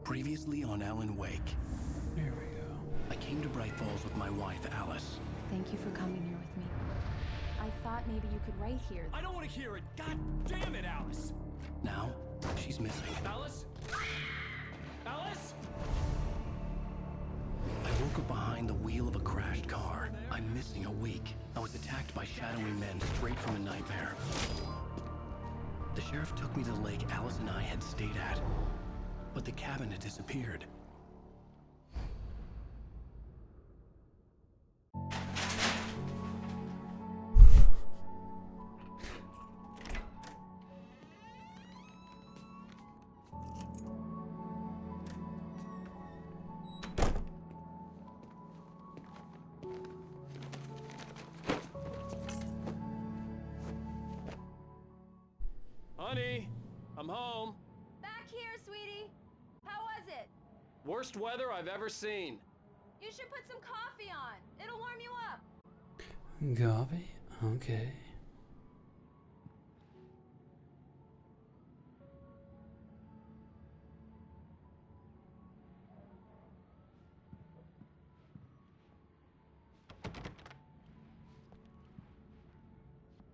Previously on Alan Wake. There we go. I came to Bright Falls with my wife, Alice. Thank you for coming here with me. I thought maybe you could write here. I don't want to hear it! God damn it, Alice! Now, she's missing. Alice? Alice? I woke up behind the wheel of a crashed car. I'm missing a week. I was attacked by shadowy men straight from a nightmare. The sheriff took me to the lake Alice and I had stayed at, but the cabin had disappeared. Honey, I'm home. Back here, sweetie. How was it? Worst weather I've ever seen. You should put some coffee on. It'll warm you up. Coffee? Okay.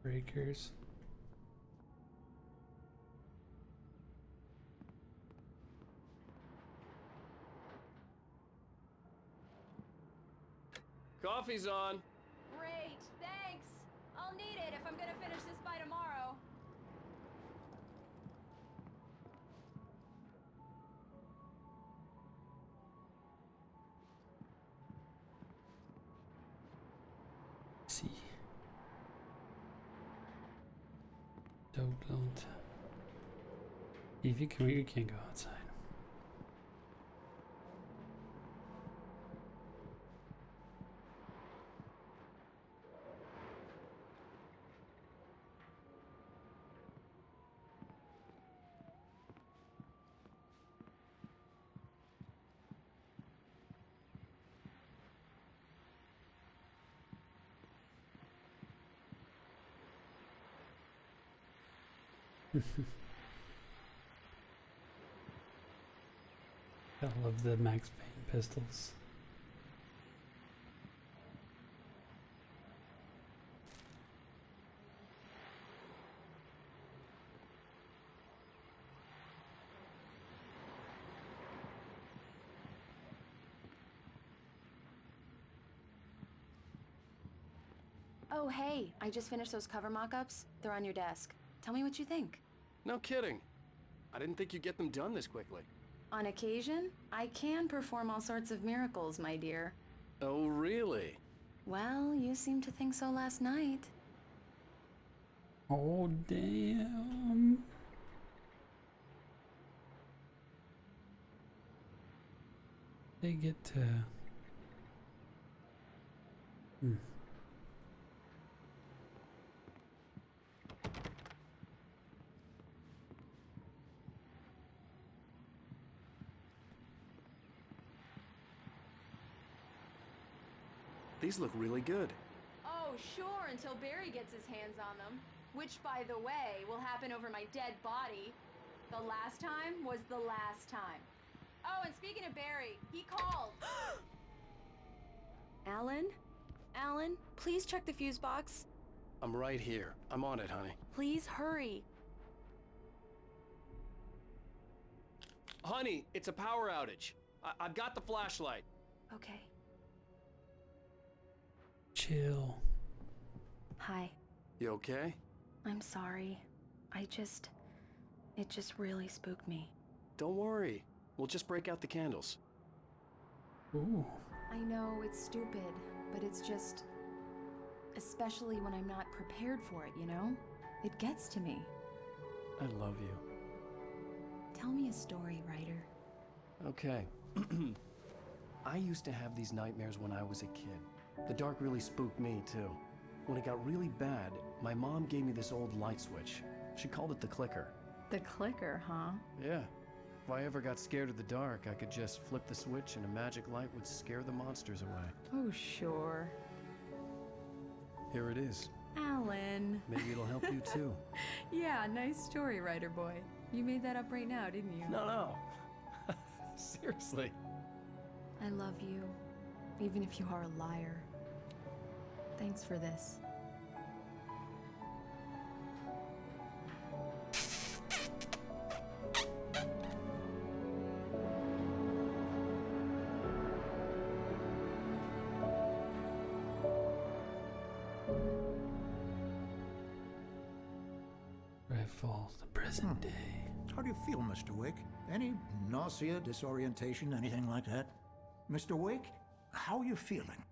Breakers. Coffee's on. Great, thanks. I'll need it if I'm gonna finish this by tomorrow. See. Don't. If you can, you can't go outside. I love the Max Payne pistols. Oh, hey, I just finished those cover mock-ups. They're on your desk. Tell me what you think. No kidding. I didn't think you'd get them done this quickly. On occasion, I can perform all sorts of miracles, my dear. Oh, really? Well, you seemed to think so last night. Oh, damn. They get to... These look really good. Oh, sure, until Barry gets his hands on them. Which, by the way, will happen over my dead body. The last time was the last time. Oh, and speaking of Barry, he called. Alan? Alan, please check the fuse box. I'm right here. I'm on it, honey. Please hurry. Honey, it's a power outage. I've got the flashlight. Okay. Chill. Hi. You okay? I'm sorry. It just really spooked me. Don't worry. We'll just break out the candles. Ooh. I know it's stupid, but it's just... Especially when I'm not prepared for it, you know? It gets to me. I love you. Tell me a story, writer. Okay. I used to have these nightmares when I was a kid. The dark really spooked me, too. When it got really bad, my mom gave me this old light switch. She called it the clicker. The clicker, huh? Yeah. If I ever got scared of the dark, I could just flip the switch and a magic light would scare the monsters away. Oh, sure. Here it is. Alan. Maybe it'll help you, too. Yeah, nice story, writer boy. You made that up right now, didn't you? No. Seriously. I love you, even if you are a liar. Thanks for this. Red Falls, the present day. How do you feel, Mr. Wake? Any nausea, disorientation, anything like that? Mr. Wake, how are you feeling?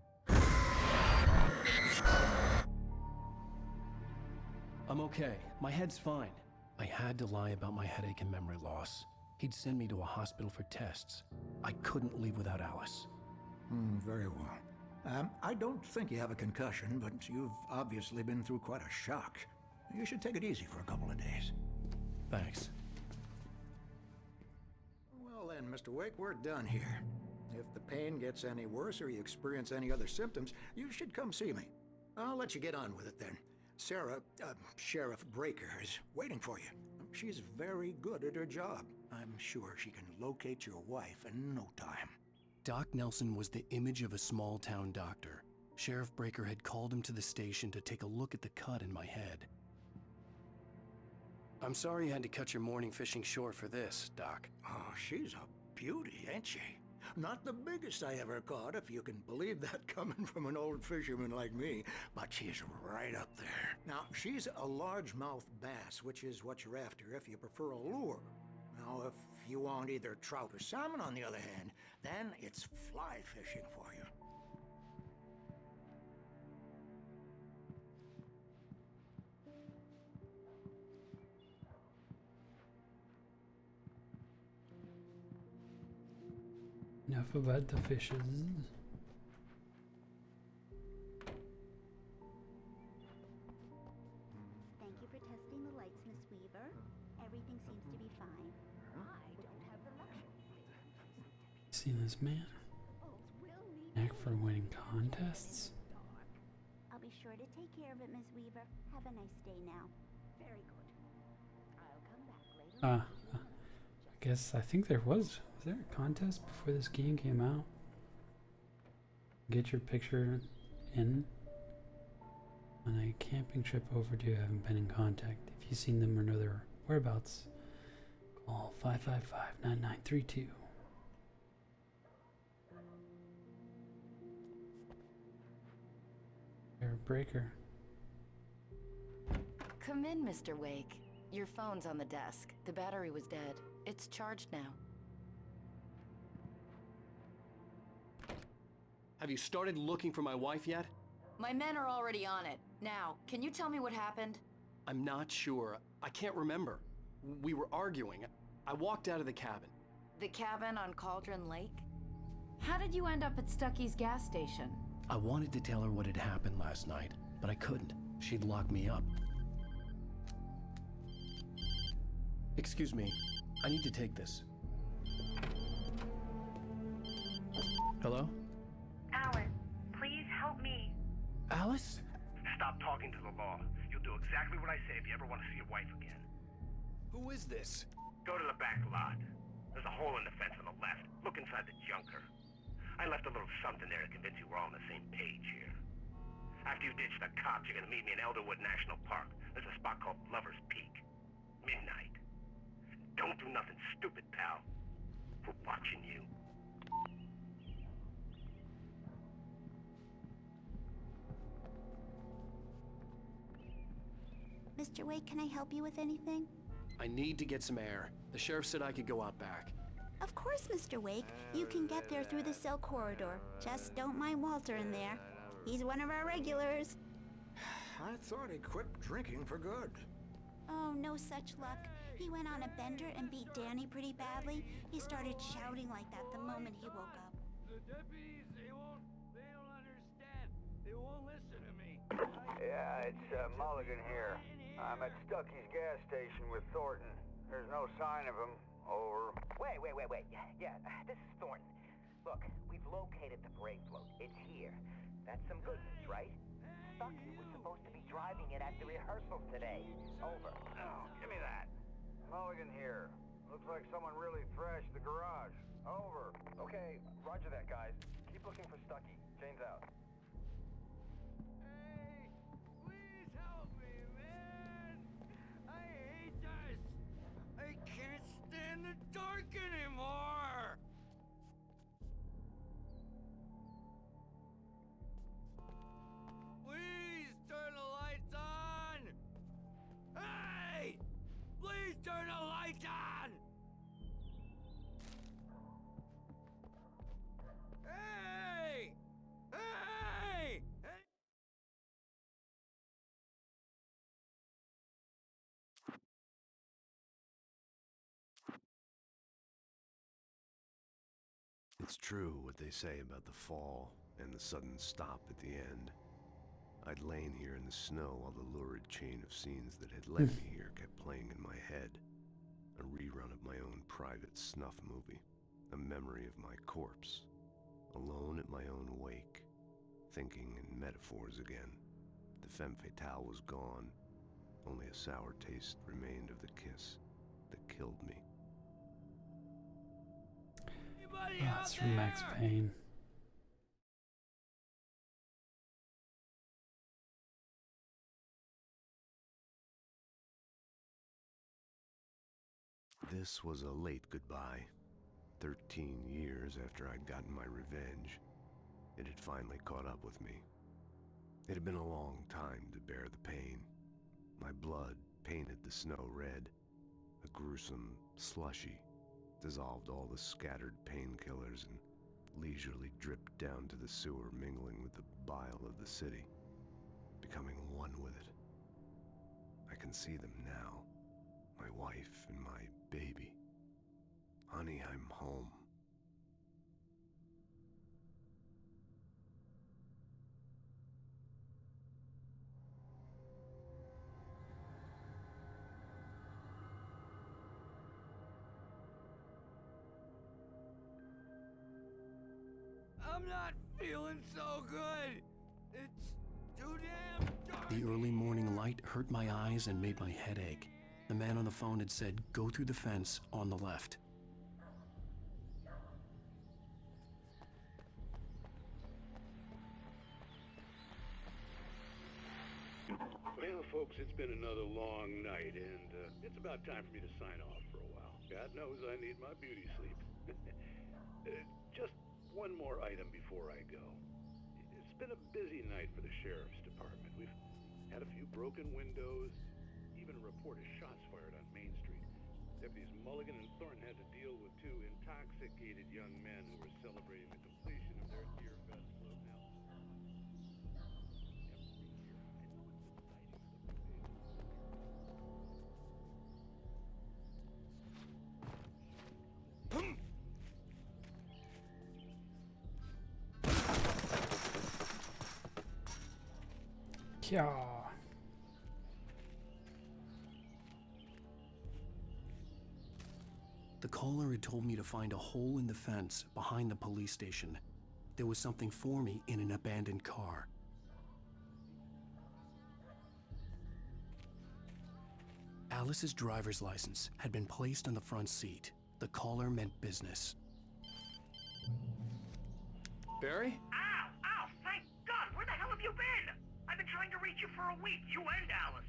I'm okay. My head's fine. I had to lie about my headache and memory loss. He'd send me to a hospital for tests. I couldn't leave without Alice. Very well. I don't think you have a concussion, but you've obviously been through quite a shock. You should take it easy for a couple of days. Thanks. Well then, Mr. Wake, we're done here. If the pain gets any worse or you experience any other symptoms, you should come see me. I'll let you get on with it then. Sarah, Sheriff Breaker, is waiting for you. She's very good at her job. I'm sure she can locate your wife in no time. Doc Nelson was the image of a small-town doctor. Sheriff Breaker had called him to the station to take a look at the cut in my head. I'm sorry you had to cut your morning fishing short for this, Doc. Oh, she's a beauty, ain't she? Not the biggest I ever caught, if you can believe that coming from an old fisherman like me, but she's right up there. Now, she's a largemouth bass, which is what you're after if you prefer a lure. Now, if you want either trout or salmon, on the other hand, then it's fly fishing for you. Enough about the fishes. Thank you for testing the lights, Miss Weaver. Everything seems to be fine. I don't have the luxury. Seen this man? Knack for winning contests? I'll be sure to take care of it, Miss Weaver. Have a nice day now. Very good. I'll come back later. I guess I think there was there a contest before this game came out? Get your picture in on a camping trip overdue. Haven't been in contact. If you've seen them or know their whereabouts, call 555-9932. Air Breaker. Come in, Mr. Wake. Your phone's on the desk. The battery was dead. It's charged now. Have you started looking for my wife yet? My men are already on it. Now, can you tell me what happened? I'm not sure. I can't remember. We were arguing. I walked out of the cabin. The cabin on Cauldron Lake? How did you end up at Stucky's gas station? I wanted to tell her what had happened last night, but I couldn't. She'd lock me up. Excuse me. I need to take this. Hello? Alice, please help me. Alice? Stop talking to the law. You'll do exactly what I say if you ever want to see your wife again. Who is this? Go to the back lot. There's a hole in the fence on the left. Look inside the junker. I left a little something there to convince you we're all on the same page here. After you ditch the cops, you're gonna meet me in Elderwood National Park. There's a spot called Lover's Peak. Midnight. Don't do nothing stupid, pal. We're watching you. Mr. Wake, can I help you with anything? I need to get some air. The sheriff said I could go out back. Of course, Mr. Wake. You can get there through the cell corridor. Just don't mind Walter in there. He's one of our regulars. I thought he quit drinking for good. Oh, no such luck. He went on a bender and beat Danny pretty badly. He started shouting like that the moment he woke up. The deputies, they don't understand. They won't listen to me. Yeah, it's Mulligan here. I'm at Stucky's gas station with Thornton. There's no sign of him. Over. Wait. Yeah, this is Thornton. Look, we've located the brake float. It's here. That's some good news, right? Stucky was supposed to be driving it at the rehearsal today. Over. Oh, give me that. Mulligan here. Looks like someone really thrashed the garage. Okay, roger that, guys. Keep looking for Stucky. Jane's out. Hey, please help me, man. I hate this. I can't stand the dark anymore. Please turn the lights on. Hey, please turn the lights on. Hey! Hey! It's true what they say about the fall and the sudden stop at the end. I'd lain here in the snow while the lurid chain of scenes that had led me here kept playing in my head. A rerun of my own private snuff movie. A memory of my corpse. Alone at my own wake. Thinking in metaphors again. The femme fatale was gone. Only a sour taste remained of the kiss that killed me. That's from Max Payne. This was a late goodbye. 13 years after I'd gotten my revenge, it had finally caught up with me. It had been a long time to bear the pain. My blood painted the snow red. A gruesome slushy dissolved all the scattered painkillers and leisurely dripped down to the sewer, mingling with the bile of the city, becoming one with it. I can see them now, my wife and my baby. Honey, I'm home. I'm not feeling so good. It's too damn dark. The early morning light hurt my eyes and made my head ache. The man on the phone had said, "Go through the fence on the left." Well, folks, it's been another long night, and it's about time for me to sign off for a while. God knows I need my beauty sleep. Just one more item before I go. It's been a busy night for the Sheriff's Department. We've had a few broken windows, even a report of shots fired on Main Street. Deputies Mulligan and Thornton had to deal with two intoxicated young men who were celebrating the completion of their Deer Festival. Yeah. The caller had told me to find a hole in the fence behind the police station. There was something for me in an abandoned car. Alice's driver's license had been placed on the front seat. The caller meant business. Barry? Ow! Ow! Thank God! Where the hell have you been? I've been trying to reach you for a week, you and Alice.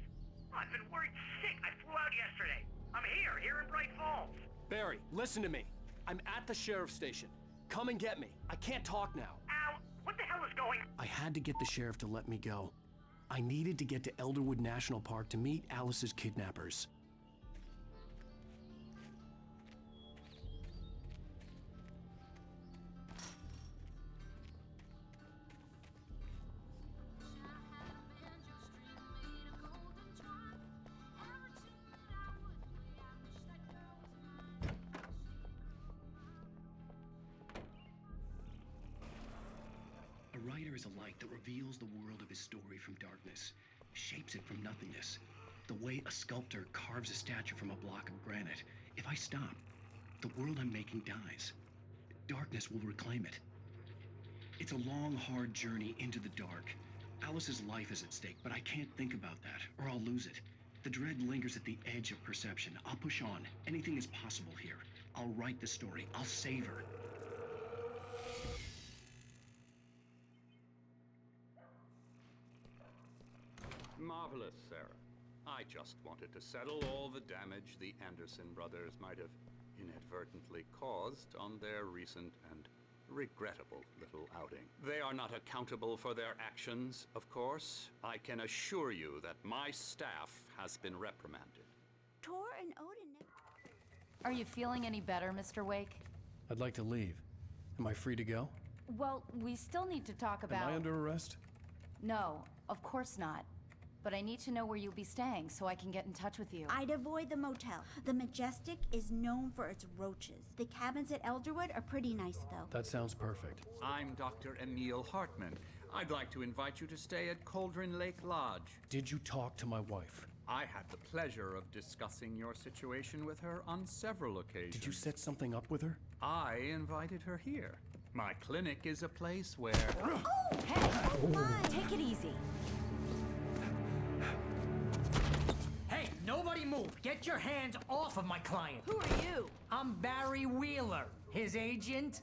I've been worried sick. I flew out yesterday. I'm here in Bright Falls. Barry, listen to me. I'm at the sheriff's station. Come and get me. I can't talk now. Ow! What the hell is going on? I had to get the sheriff to let me go. I needed to get to Elderwood National Park to meet Alice's kidnappers. A writer is a light that reveals the world of his story from darkness, shapes it from nothingness. The way a sculptor carves a statue from a block of granite. If I stop, the world I'm making dies. Darkness will reclaim it. It's a long, hard journey into the dark. Alice's life is at stake, but I can't think about that, or I'll lose it. The dread lingers at the edge of perception. I'll push on. Anything is possible here. I'll write the story. I'll save her. marvelous, Sarah. I just wanted to settle all the damage the Anderson brothers might have inadvertently caused on their recent and regrettable little outing. They are not accountable for their actions, of course. I can assure you that my staff has been reprimanded. Tor and Odin never... Are you feeling any better, Mr. Wake? I'd like to leave. Am I free to go? Well, we still need to talk about... Am I under arrest? No, of course not. But I need to know where you'll be staying so I can get in touch with you. I'd avoid the motel. The Majestic is known for its roaches. The cabins at Elderwood are pretty nice, though. That sounds perfect. I'm Dr. Emil Hartman. I'd like to invite you to stay at Cauldron Lake Lodge. Did you talk to my wife? I had the pleasure of discussing your situation with her on several occasions. Did you set something up with her? I invited her here. My clinic is a place where... Oh, hey! Oh my! Take it easy. Hey, nobody move! Get your hands off of my client! Who are you? I'm Barry Wheeler, his agent.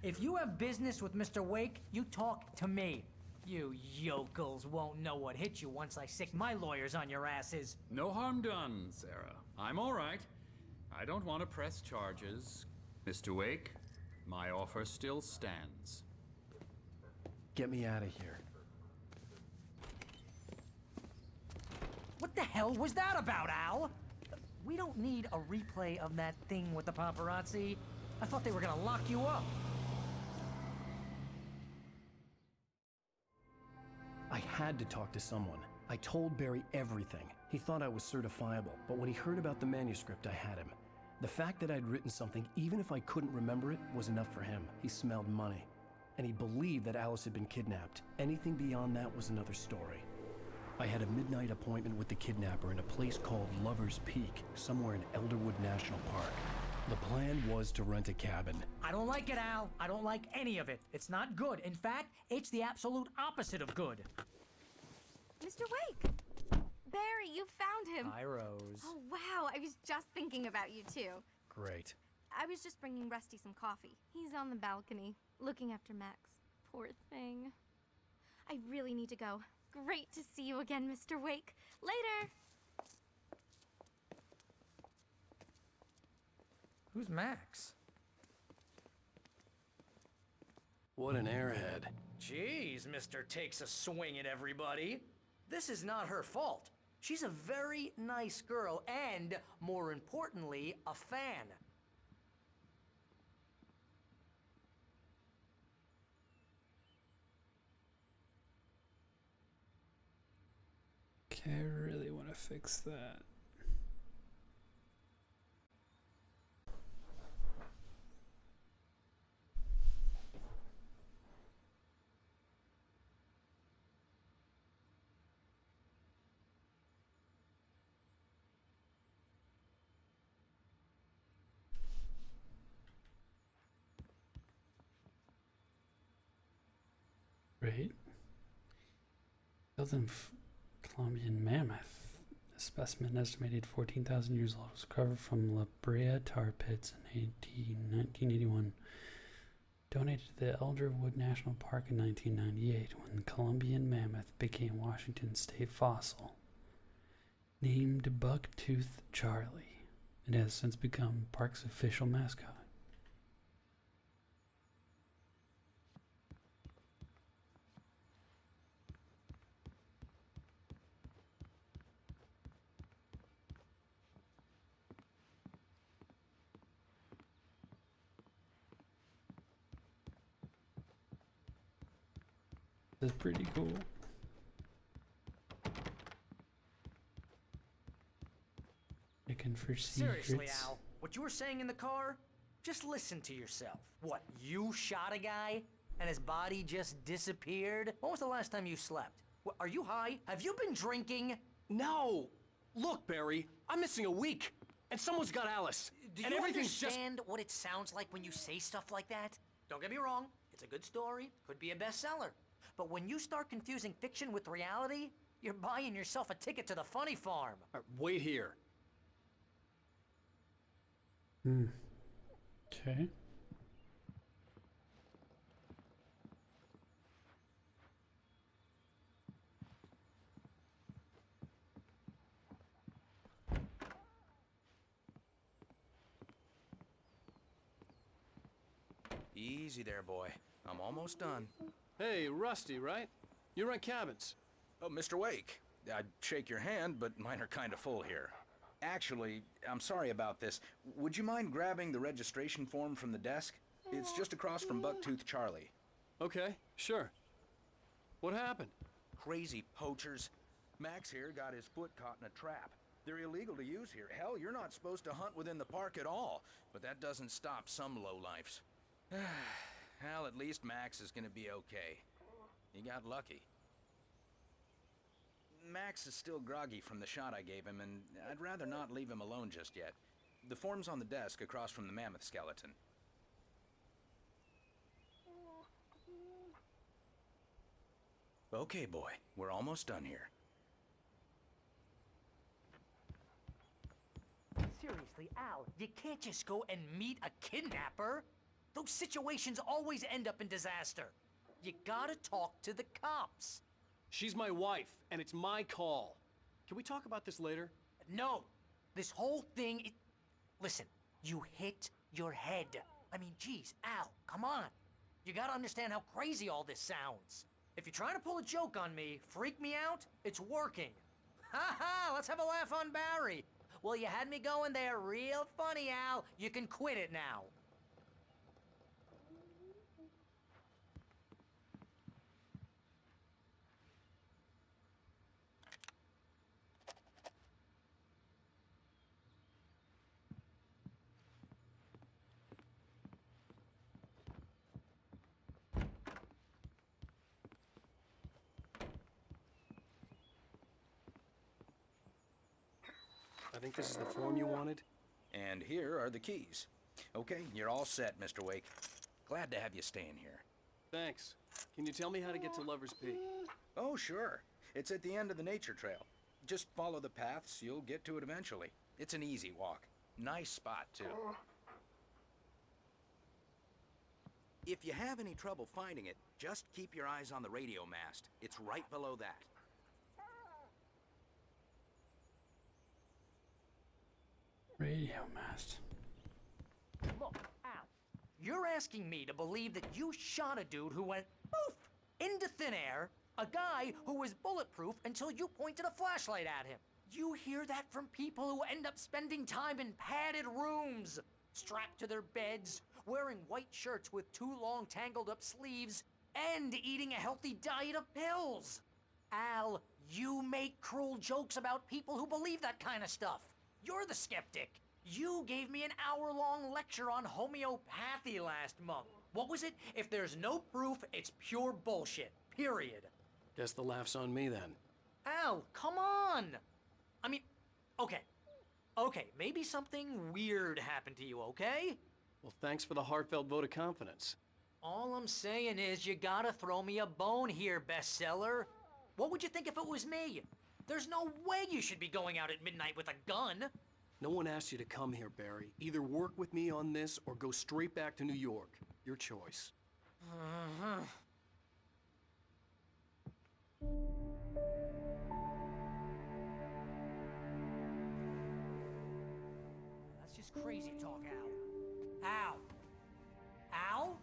If you have business with Mr. Wake, you talk to me. You yokels won't know what hit you once I sick my lawyers on your asses. No harm done, Sarah. I'm all right. I don't want to press charges. Mr. Wake, my offer still stands. Get me out of here. What the hell was that about, Al? We don't need a replay of that thing with the paparazzi. I thought they were gonna lock you up. I had to talk to someone. I told Barry everything. He thought I was certifiable, but when he heard about the manuscript, I had him. The fact that I'd written something, even if I couldn't remember it, was enough for him. He smelled money. And he believed that Alice had been kidnapped. Anything beyond that was another story. I had a midnight appointment with the kidnapper in a place called Lover's Peak, somewhere in Elderwood National Park. The plan was to rent a cabin. I don't like it, Al. I don't like any of it. It's not good. In fact, it's the absolute opposite of good. Mr. Wake! Barry, you found him! Hi, Rose. Oh, wow. I was just thinking about you, too. Great. I was just bringing Rusty some coffee. He's on the balcony, looking after Max. Poor thing. I really need to go. Great to see you again, Mr. Wake. Later! Who's Max? What an airhead. Jeez, Mr. Takes a swing at everybody. This is not her fault. She's a very nice girl and, more importantly, a fan. Okay, I really want to fix that. Right? Southern Colombian mammoth. A specimen estimated 14,000 years old was recovered from La Brea tar pits in 1981. Donated to the Elderwood National Park in 1998 when the Colombian mammoth became Washington state fossil. Named Bucktooth Charlie, it has since become park's official mascot. This is pretty cool. Looking for secrets. Seriously, Al, what you were saying in the car? Just listen to yourself. What, you shot a guy and his body just disappeared? When was the last time you slept? What, are you high? Have you been drinking? No! Look, Barry, I'm missing a week, and someone's got Alice. Do and you everything's understand what it sounds like when you say stuff like that? Don't get me wrong, it's a good story, could be a bestseller. But when you start confusing fiction with reality, you're buying yourself a ticket to the funny farm. Wait here. Okay. Easy there, boy. I'm almost done. Hey, Rusty, right? You rent cabins. Oh, Mr. Wake. I'd shake your hand, but mine are kind of full here. Actually, I'm sorry about this. Would you mind grabbing the registration form from the desk? It's just across from Bucktooth Charlie. Okay, sure. What happened? Crazy poachers. Max here got his foot caught in a trap. They're illegal to use here. Hell, you're not supposed to hunt within the park at all. But that doesn't stop some lowlifes. Well, at least Max is gonna be okay. He got lucky. Max is still groggy from the shot I gave him, and I'd rather not leave him alone just yet. The form's on the desk across from the mammoth skeleton. Okay, boy. We're almost done here. Seriously, Al, you can't just go and meet a kidnapper. Those situations always end up in disaster. You gotta talk to the cops. She's my wife, and it's my call. Can we talk about this later? No. This whole thing, listen, you hit your head. I mean, geez, Al, come on. You gotta understand how crazy all this sounds. If you're trying to pull a joke on me, freak me out, it's working. Ha ha, let's have a laugh on Barry. Well, you had me going there real funny, Al. You can quit it now. I think this is the form you wanted. And here are the keys. Okay, you're all set, Mr. Wake. Glad to have you staying here. Thanks. Can you tell me how to get to Lover's Peak? Oh, sure. It's at the end of the nature trail. Just follow the paths, you'll get to it eventually. It's an easy walk. Nice spot, too. If you have any trouble finding it, just keep your eyes on the radio mast. It's right below that. Radio mast. Look, Al, you're asking me to believe that you shot a dude who went poof into thin air, a guy who was bulletproof until you pointed a flashlight at him. You hear that from people who end up spending time in padded rooms, strapped to their beds, wearing white shirts with too long tangled up sleeves, and eating a healthy diet of pills. Al, you make cruel jokes about people who believe that kind of stuff. You're the skeptic. You gave me an hour-long lecture on homeopathy last month. What was it? If there's no proof, it's pure bullshit. Period. Guess the laugh's on me then. Al, come on! I mean, okay. Okay, maybe something weird happened to you, okay? Well, thanks for the heartfelt vote of confidence. All I'm saying is you gotta throw me a bone here, bestseller. What would you think if it was me? There's no way you should be going out at midnight with a gun. No one asked you to come here, Barry. Either work with me on this or go straight back to New York. Your choice. That's just crazy talk, Al. Al? Al?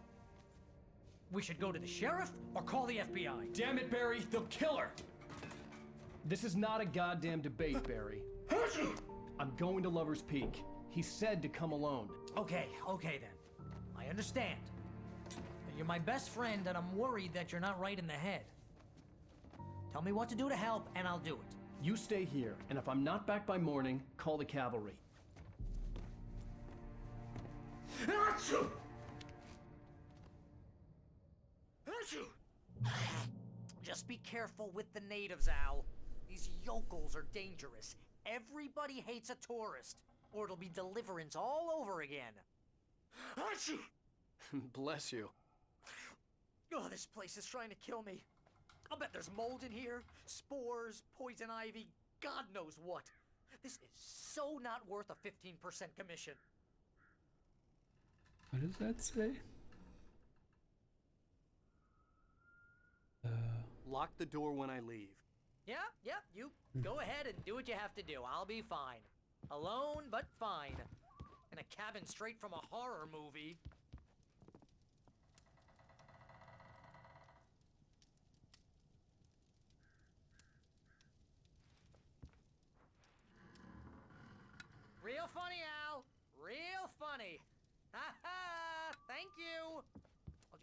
We should go to the sheriff or call the FBI. Damn it, Barry, they'll kill her! This is not a goddamn debate, Barry. I'm going to Lover's Peak. He said to come alone. Okay then. I understand. You're my best friend, and I'm worried that you're not right in the head. Tell me what to do to help, and I'll do it. You stay here, and if I'm not back by morning, call the cavalry. Just be careful with the natives, Al. These yokels are dangerous. Everybody hates a tourist, or it'll be Deliverance all over again. Bless you. Oh, this place is trying to kill me. I'll bet there's mold in here, spores, poison ivy, God knows what. This is so not worth a 15% commission. What does that say? Lock the door when I leave. Yeah, you go ahead and do what you have to do. I'll be fine. Alone, but fine. In a cabin straight from a horror movie.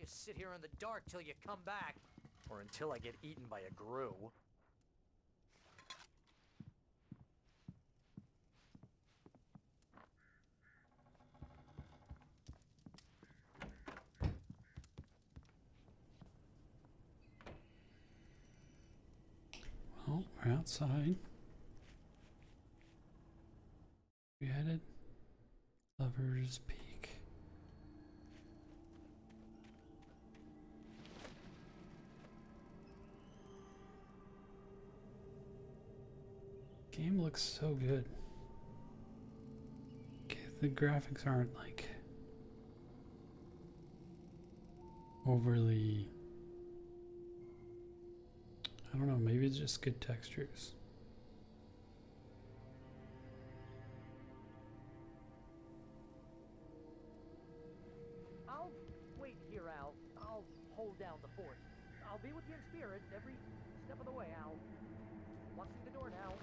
just sit here in the dark till you come back. Or until I get eaten by a grue. Well, we're outside. We headed Lover's Peak. Game looks so good. Okay, the graphics aren't like overly, I don't know, maybe it's just good textures. I'll wait here, Al. I'll hold down the fort. I'll be with you in spirit every step of the way, Al. Walk through the door now.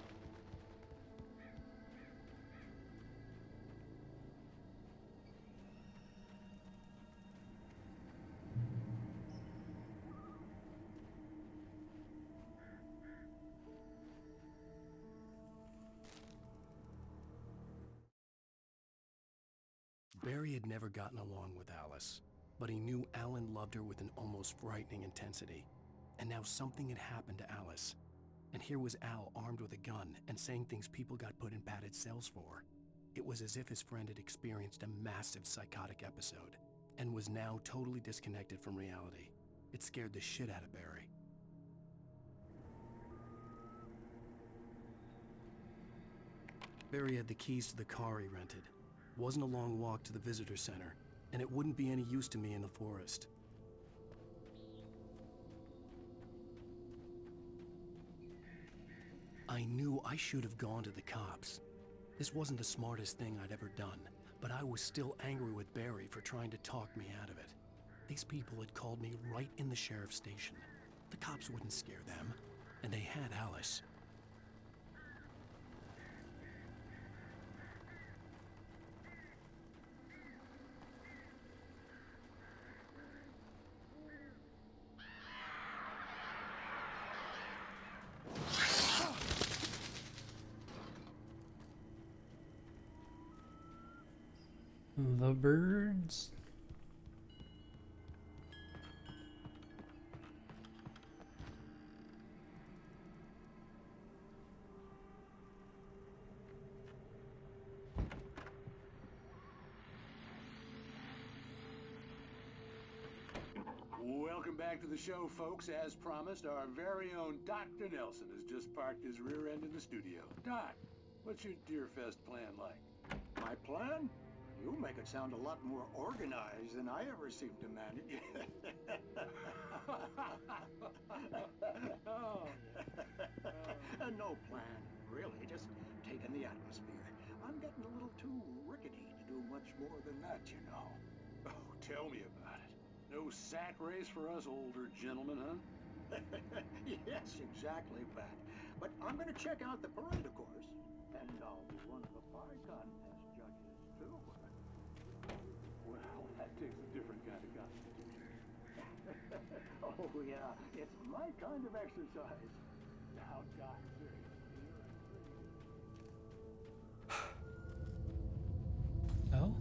Barry had never gotten along with Alice, but he knew Alan loved her with an almost frightening intensity. And now something had happened to Alice. And here was Al armed with a gun and saying things people got put in padded cells for. It was as if his friend had experienced a massive psychotic episode and was now totally disconnected from reality. It scared the shit out of Barry. Barry had the keys to the car he rented. Wasn't a long walk to the visitor center, and it wouldn't be any use to me in the forest. I knew I should have gone to the cops. This wasn't the smartest thing I'd ever done, but I was still angry with Barry for trying to talk me out of it. These people had called me right in the sheriff's station. The cops wouldn't scare them, and they had Alice. The birds. Welcome back to the show, folks. As promised, our very own Dr. Nelson has just parked his rear end in the studio. Doc, what's your Deerfest plan like? My plan? You make it sound a lot more organized than I ever seem to manage. No plan, really. Just taking the atmosphere. I'm getting a little too rickety to do much more than that, you know. Oh, tell me about it. No sack race for us older gentlemen, huh? Yes, exactly, Pat. But I'm going to check out the parade, of course. And I'll be one of the pie contest judges, too. Well, that takes a different kind of constitution. Oh, yeah. It's my kind of exercise. Now, Doc, seriously, Oh?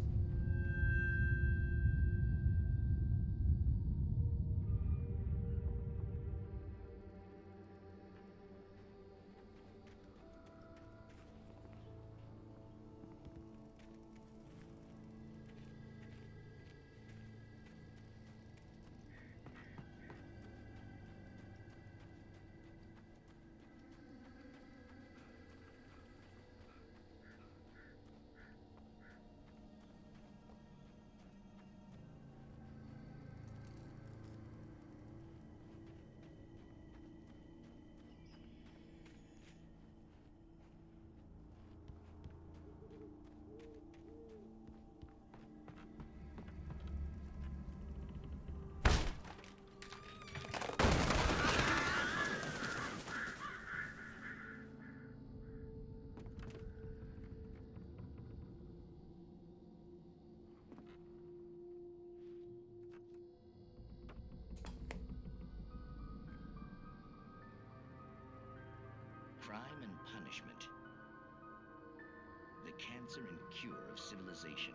punishment. The cancer and cure of civilization.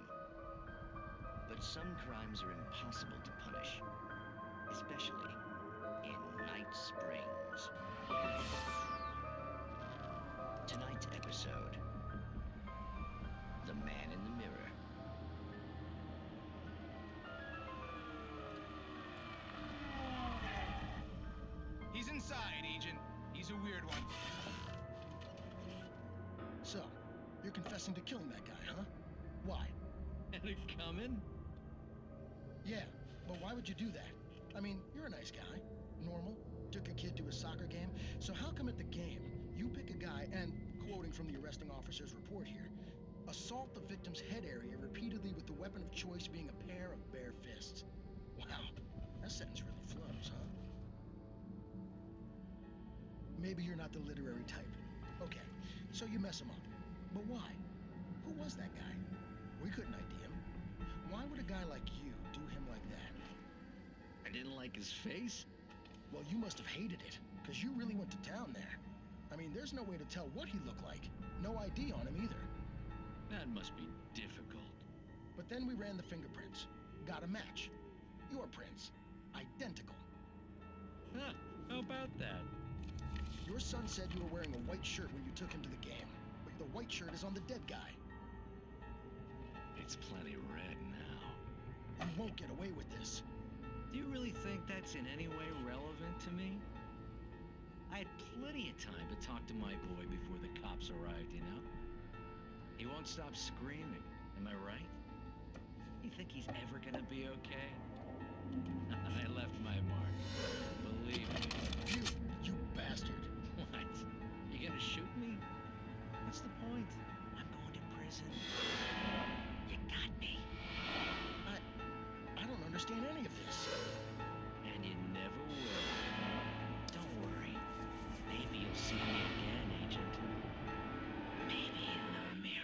But some crimes are impossible to punish, especially in Night Springs. Tonight's episode, The Man in the Mirror. He's inside, Agent. He's a weird one. So, you're confessing to killing that guy, huh? Why? Had it coming? Yeah, but why would you do that? I mean, you're a nice guy. Normal. Took a kid to a soccer game. So how come at the game, you pick a guy and, quoting from the arresting officer's report here, assault the victim's head area repeatedly with the weapon of choice being a pair of bare fists? Wow, that sentence really flows, huh? Maybe you're not the literary type. Okay, so you mess him up. But why? Who was that guy? We couldn't ID him. Why would a guy like you do him like that? I didn't like his face? Well, you must have hated it, because you really went to town there. I mean, there's no way to tell what he looked like. No ID on him either. That must be difficult. But then we ran the fingerprints. Got a match. Your prints. Identical. Huh, how about that? Your son said you were wearing a white shirt when you took him to the game. But the white shirt is on the dead guy. It's plenty red now. You won't get away with this. Do you really think that's in any way relevant to me? I had plenty of time to talk to my boy before the cops arrived, you know? He won't stop screaming, am I right? You think he's ever gonna be okay? I left my mark. Believe me. You bastard. What? You gonna shoot me? What's the point? I'm going to prison. You got me. I don't understand any of this. And you never will. Don't worry. Maybe you'll see me again, Agent. Maybe in the mirror.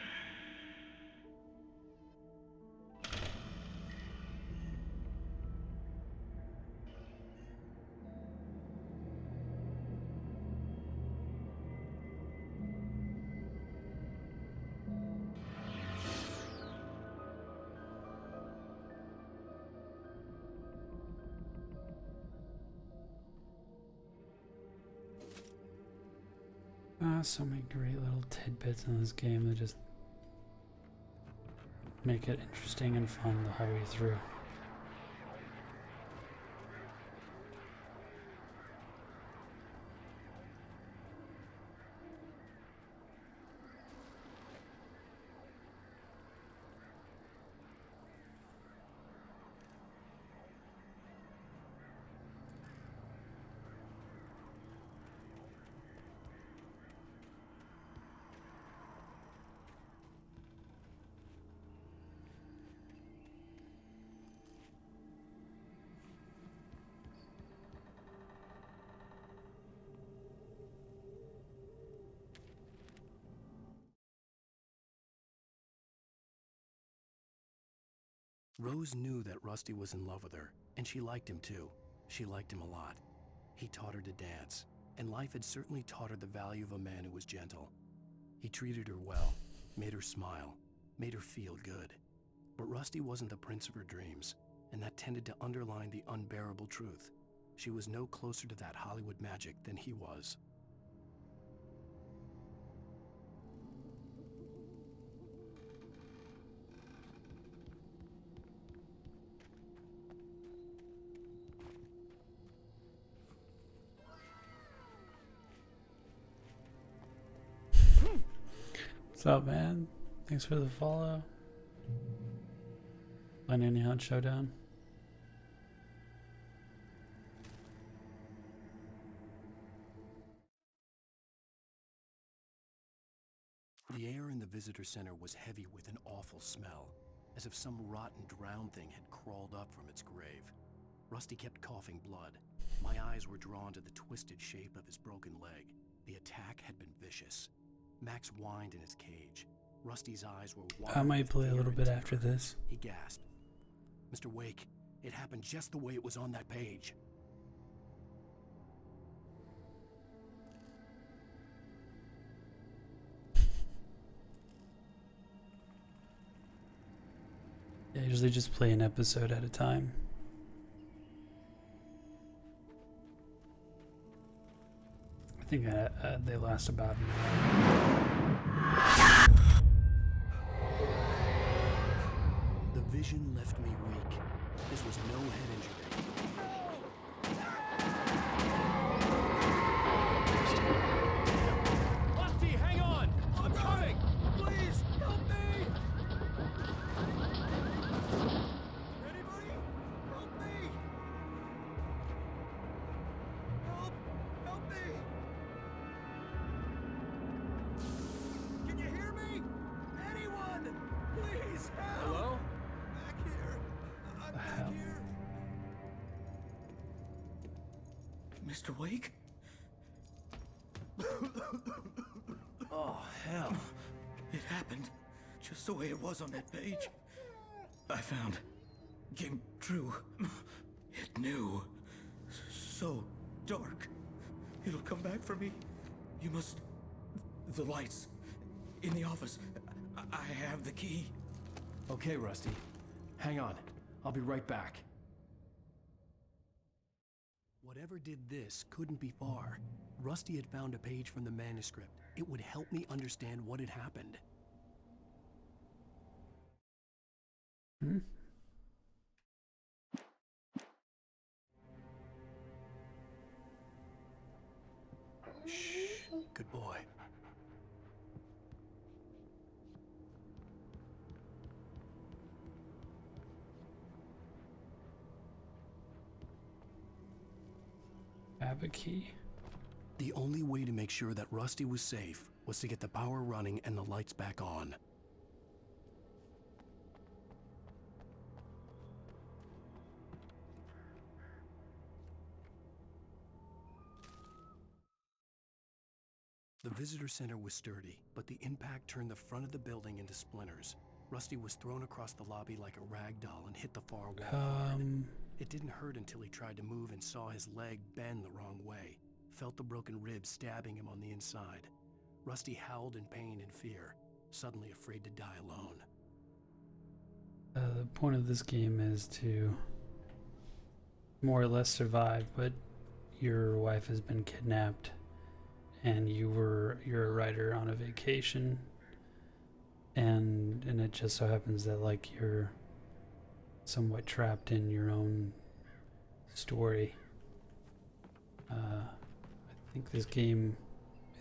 So many great little tidbits in this game that just make it interesting and fun the whole way through. Rose knew that Rusty was in love with her, and she liked him too. She liked him a lot. He taught her to dance, and life had certainly taught her the value of a man who was gentle. He treated her well, made her smile, made her feel good. But Rusty wasn't the prince of her dreams, and that tended to underline the unbearable truth. She was no closer to that Hollywood magic than he was. What's up, man? Thanks for the follow. Lenny Hunt Showdown. The air in the visitor center was heavy with an awful smell, as if some rotten drowned thing had crawled up from its grave. Rusty kept coughing blood. My eyes were drawn to the twisted shape of his broken leg. The attack had been vicious. Max whined in his cage. Rusty's eyes were wide. I might play a little bit after this. He gasped. Mr. Wake, it happened just the way it was on that page. usually just play an episode at a time. I think they last about an hour. The vision left me weak. This was no head injury. Rusty, hang on! I'm coming! Please, help me! Anybody? Help me! Help me! Can you hear me? Anyone? Please, help! Hello? Back here. I'm back here. Mr. Wake? Oh, hell. It happened just the way it was on that page. I found. Came true. It knew. So dark. It'll come back for me. You must... The lights. In the office. I have the key. Okay, Rusty. Hang on. I'll be right back. Whatever did this couldn't be far. Rusty had found a page from the manuscript. It would help me understand what had happened. Shh. Good boy. Have a key. The only way to make sure that Rusty was safe was to get the power running and the lights back on. The visitor center was sturdy, but the impact turned the front of the building into splinters. Rusty was thrown across the lobby like a rag doll and hit the far wall hard. It didn't hurt until he tried to move and saw his leg bend the wrong way. Felt the broken ribs stabbing him on the inside. Rusty howled in pain and fear, suddenly afraid to die alone. The point of this game is to more or less survive, but your wife has been kidnapped and you're a writer on a vacation, and it just so happens that like you're somewhat trapped in your own story. I think this game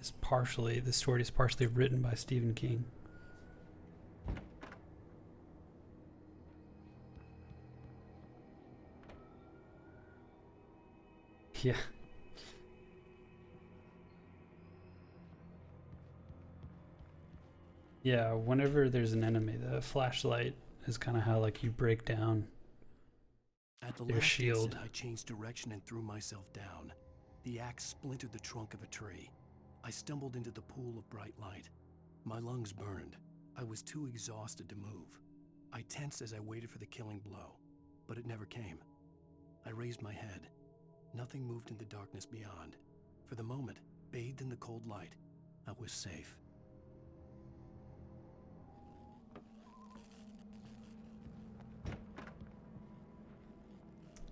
is the story is partially written by Stephen King. Yeah. Yeah, whenever there's an enemy, the flashlight is kind of how like you break down At the your last shield. instant, I changed direction and threw myself down. The axe splintered the trunk of a tree. I stumbled into the pool of bright light. My lungs burned. I was too exhausted to move. I tensed as I waited for the killing blow, but it never came. I raised my head. Nothing moved in the darkness beyond. For the moment, bathed in the cold light, I was safe.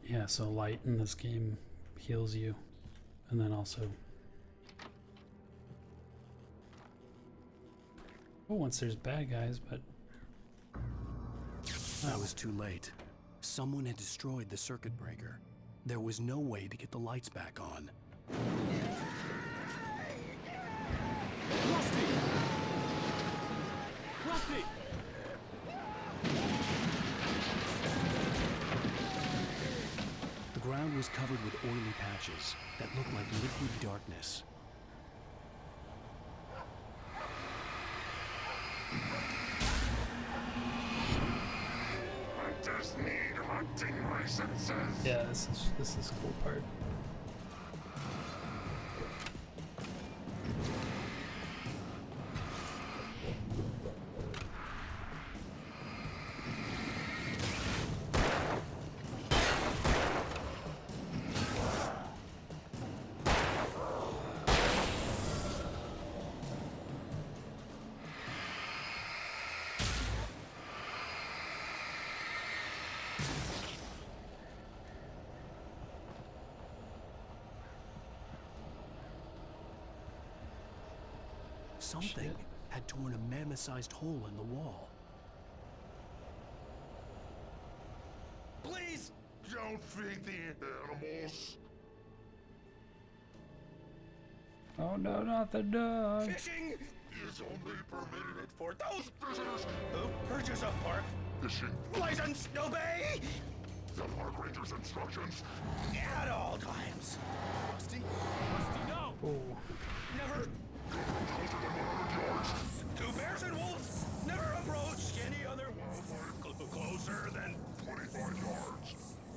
Yeah, so light in this game heals you, and then also once there's bad guys, but I was too late. Someone had destroyed the circuit breaker. There was no way to get the lights back on. Rusty! Rusty! The ground was covered with oily patches that looked like liquid darkness. Hunters need hunting licenses. yeah, this is the cool part. Something had torn a mammoth-sized hole in the wall. Please! Don't feed the animals. Oh no, not the dog. Fishing is only permitted for those visitors who purchase a park fishing license. Obey the park ranger's instructions at all times. Rusty, no! Oh. Never closer than 100 yards. To bears and wolves, never approach any other wildlife closer than 25 yards.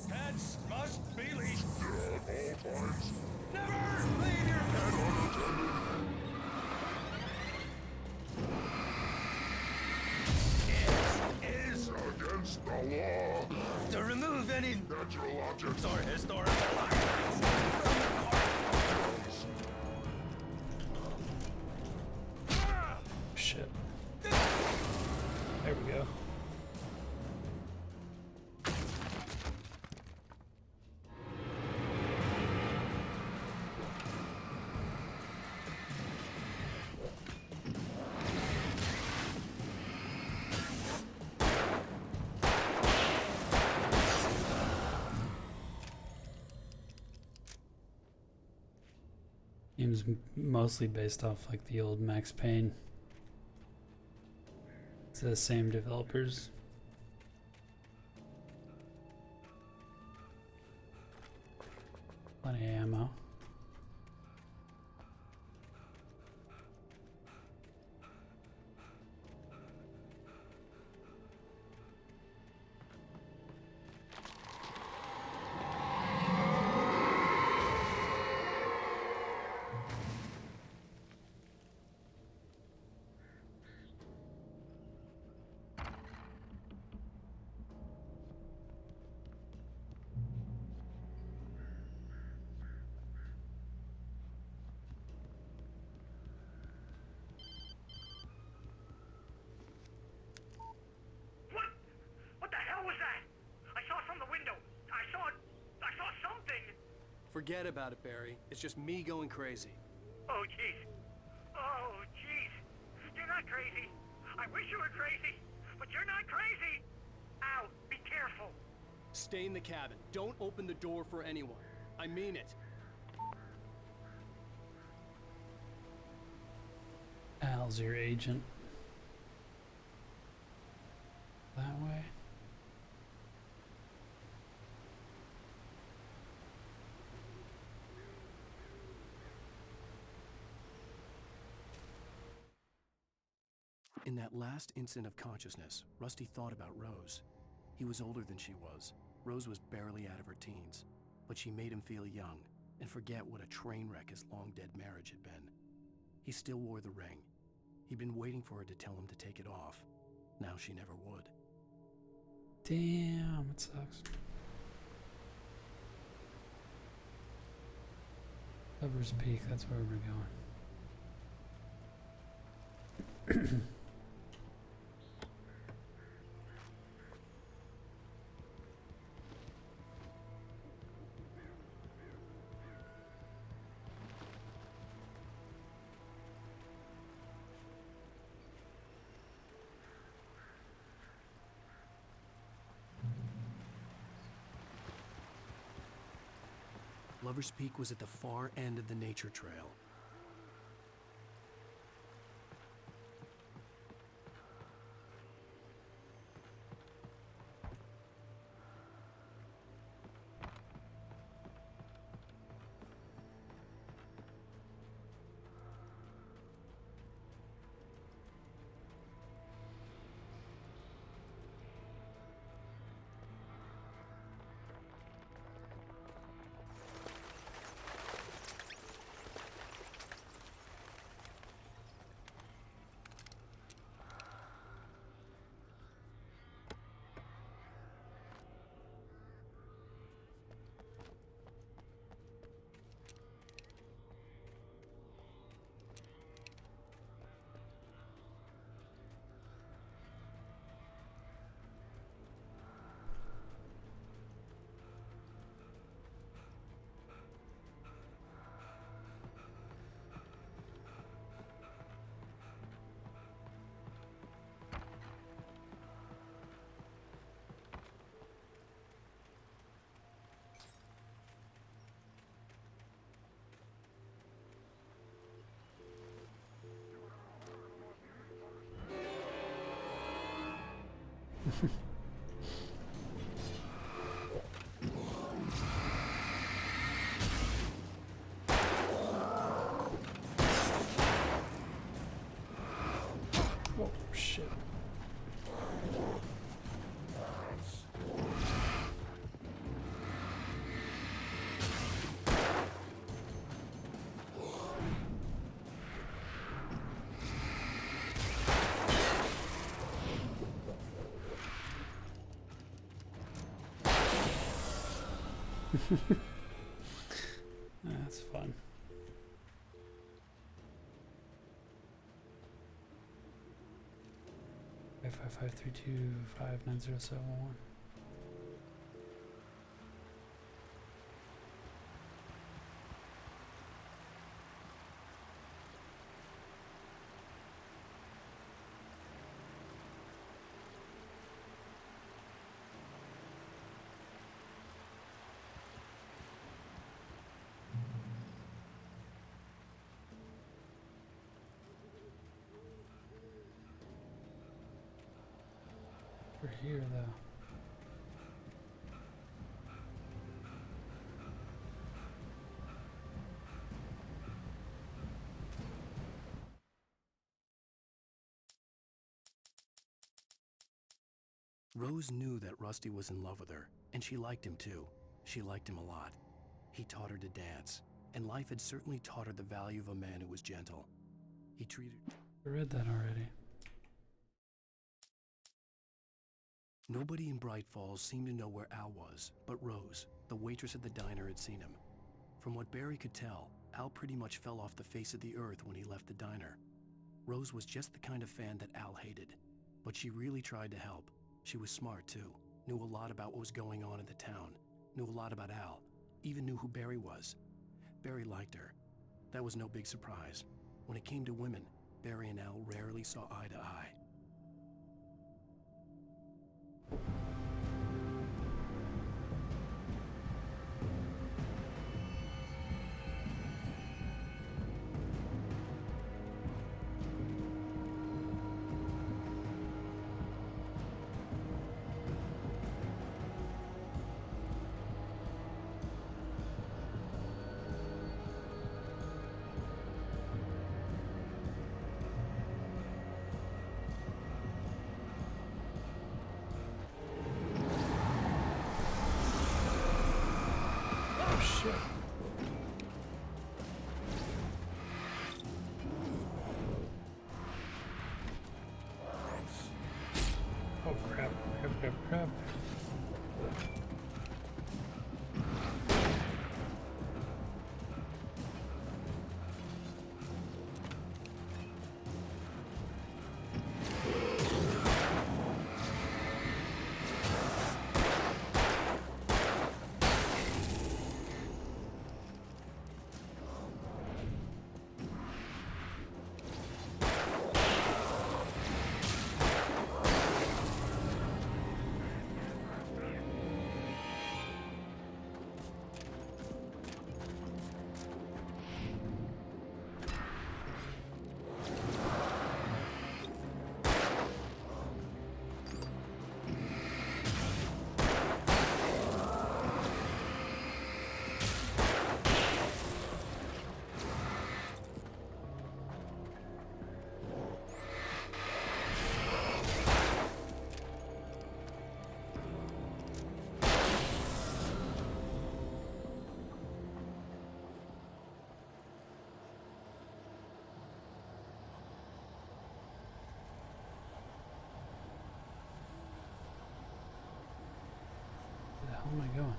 Pets must be leashed At all times. Never leave your pet unattended. It is against the law to remove any natural objects or historical items from the park. Shit. There we go. Game's mostly based off like the old Max Payne. It's the same developers. Plenty of ammo. Forget about it, Barry. It's just me going crazy. Oh, jeez. Oh, jeez. You're not crazy. I wish you were crazy, but you're not crazy. Ow, be careful. Stay in the cabin. Don't open the door for anyone. I mean it. Al's your agent. That way. In that last instant of consciousness, Rusty thought about Rose. He was older than she was. Rose was barely out of her teens, but she made him feel young and forget what a train wreck his long-dead marriage had been. He still wore the ring. He'd been waiting for her to tell him to take it off. Now she never would. Damn, it sucks. Lover's Peak, that's where we're going. Lover's Peak was at the far end of the nature trail. That's fun. Five 553259071. We're here though. Rose knew that Rusty was in love with her, and she liked him too. She liked him a lot. He taught her to dance, and life had certainly taught her the value of a man who was gentle. He treated... I read that already. Nobody in Bright Falls seemed to know where Al was, but Rose, the waitress at the diner, had seen him. From what Barry could tell, Al pretty much fell off the face of the earth when he left the diner. Rose was just the kind of fan that Al hated, but she really tried to help. She was smart too, knew a lot about what was going on in the town, knew a lot about Al, even knew who Barry was. Barry liked her. That was no big surprise. When it came to women, Barry and Al rarely saw eye to eye. Oh shit. Oh crap, crap. Where the hell am I going?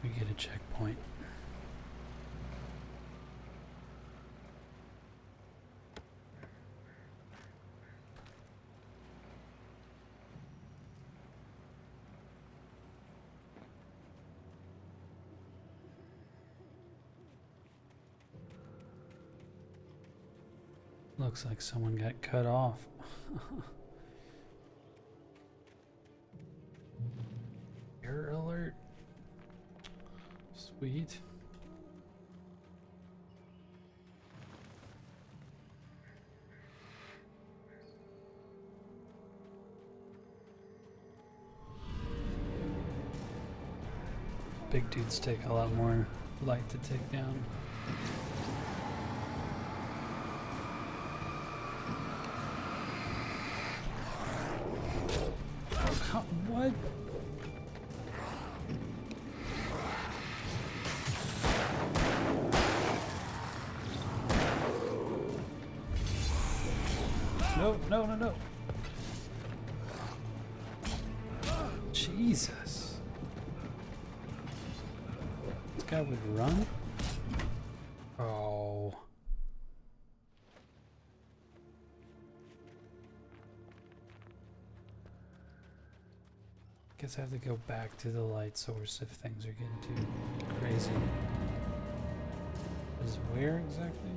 We get a checkpoint. Looks like someone got cut off. Error alert. Sweet. Big dudes take a lot more light to take down. What? No, no, no, no. Jesus. This guy would run? Oh. Guess I have to go back to the light source if things are getting too crazy. Is where exactly?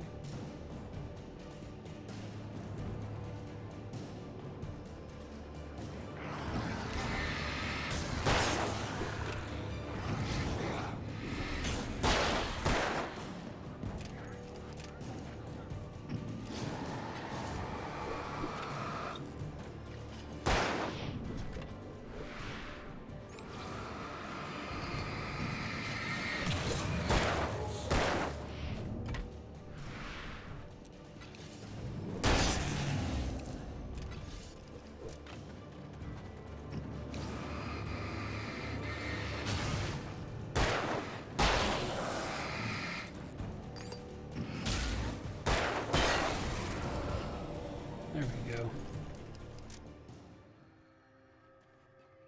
There we go.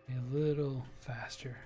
Be a little faster.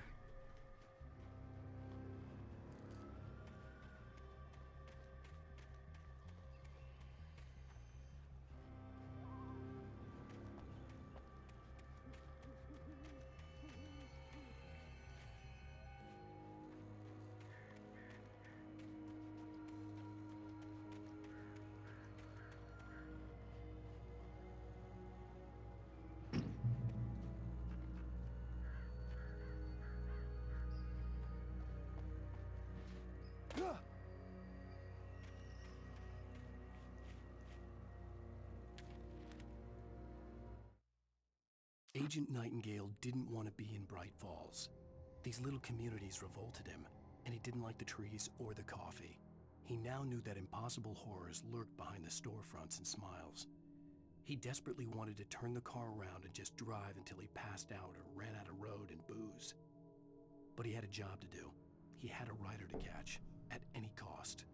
Agent Nightingale didn't want to be in Bright Falls. These little communities revolted him, and he didn't like the trees or the coffee. He now knew that impossible horrors lurked behind the storefronts and smiles. He desperately wanted to turn the car around and just drive until he passed out or ran out of road and booze. But he had a job to do. He had a rider to catch, at any cost.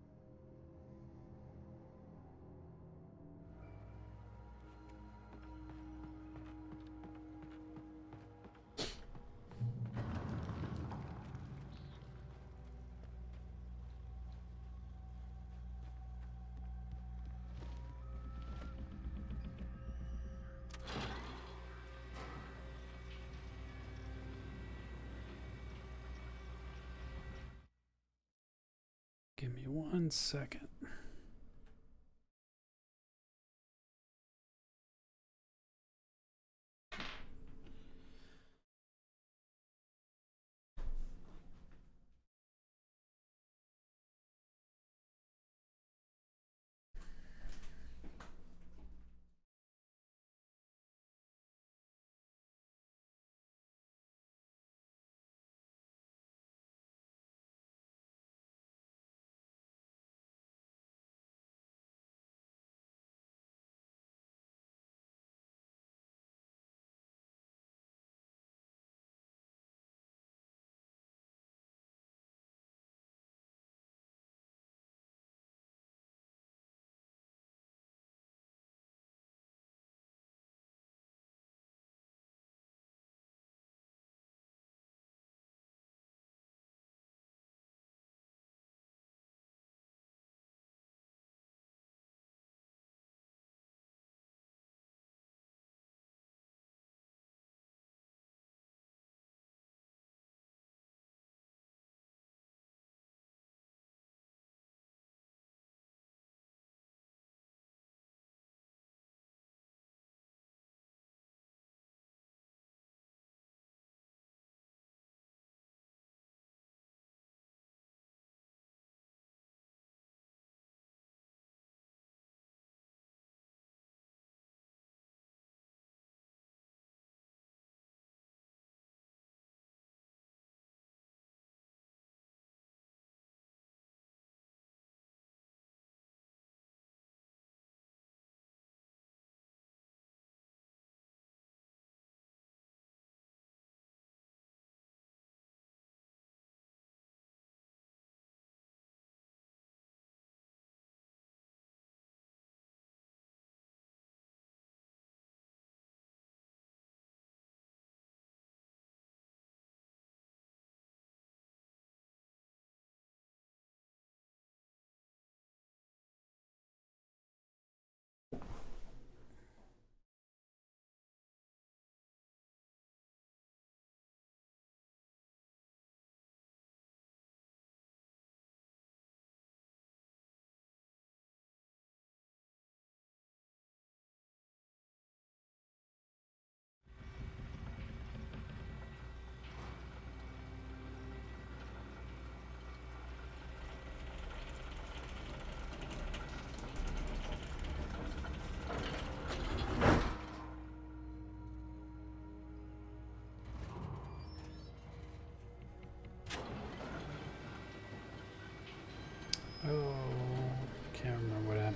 Give me 1 second.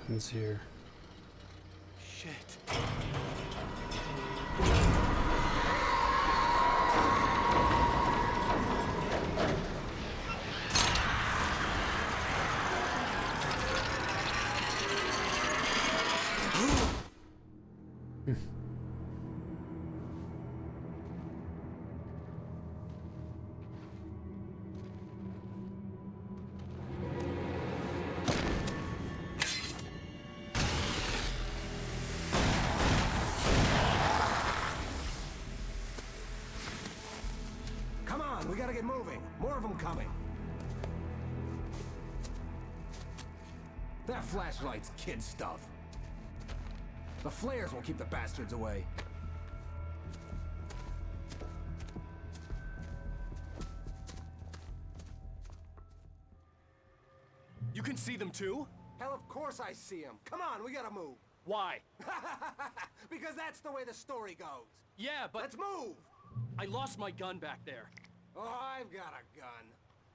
happens here. Shit. Come on, we gotta get moving. More of them coming. That flashlight's kid stuff. The flares will keep the bastards away. You can see them too? Hell, of course I see them. Come on, we gotta move. Why? Because that's the way the story goes. Yeah, but... Let's move! I lost my gun back there. Oh, I've got a gun.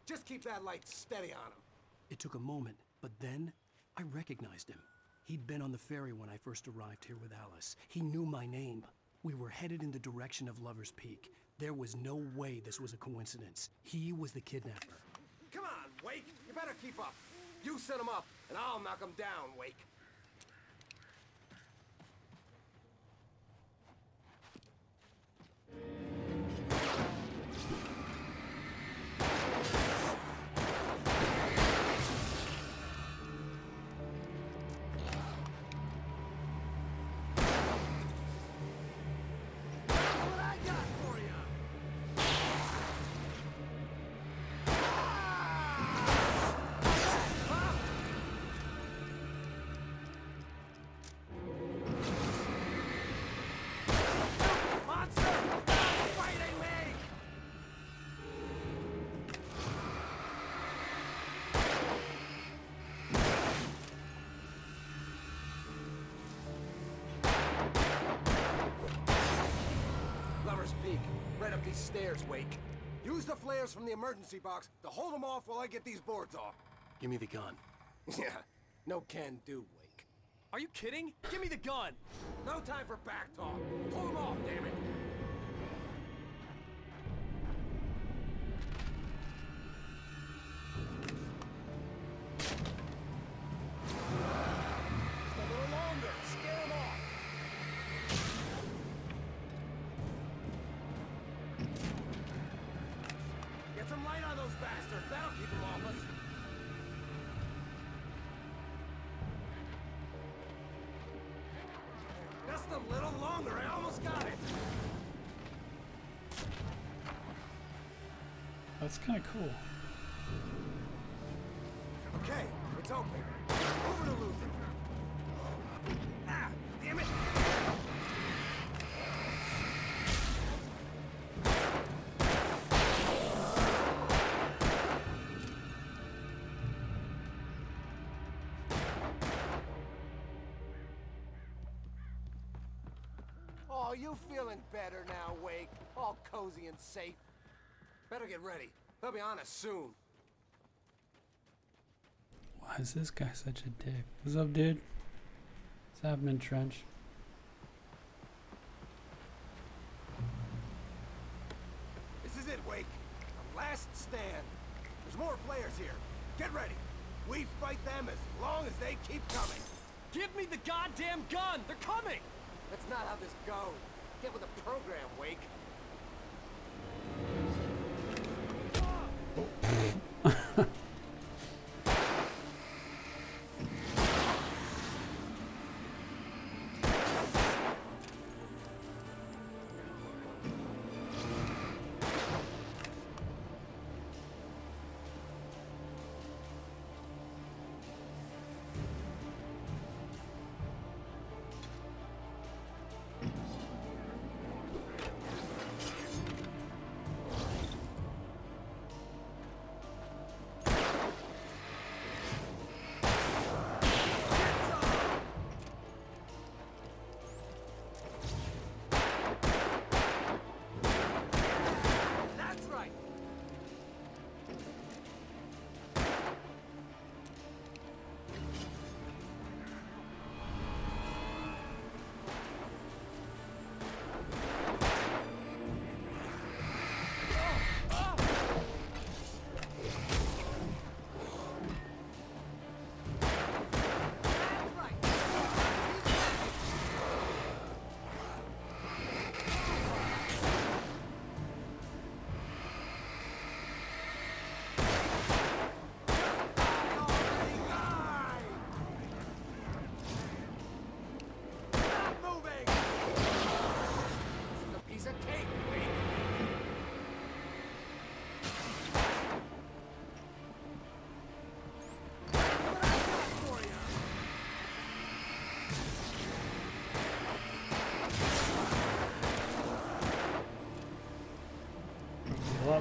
Just keep that light steady on him. It took a moment, but then I recognized him. He'd been on the ferry when I first arrived here with Alice. He knew my name. We were headed in the direction of Lover's Peak. There was no way this was a coincidence. He was the kidnapper. Come on, Wake. You better keep up. You set him up, and I'll knock him down, Wake. Peak. Right up these stairs, Wake. Use the flares from the emergency box to hold them off while I get these boards off. Give me the gun. Yeah, no can do, Wake. Are you kidding? Give me the gun! No time for back talk. Hold them off, damn it! Just a little longer. Scare them off. Get some light on those bastards. That'll keep them off us. Just a little longer. I almost got it. That's kind of cool. Okay, it's open. Over to lose it. Ah, damn it! Oh, you feeling better now, Wake? All cozy and safe. Better get ready. They'll be on us soon. Why is this guy such a dick? What's up, dude? What's happening, Trench? This is it, Wake. The last stand. There's more players here. Get ready. We fight them as long as they keep coming. Give me the goddamn gun! They're coming! That's not how this goes. Get with the program, Wake.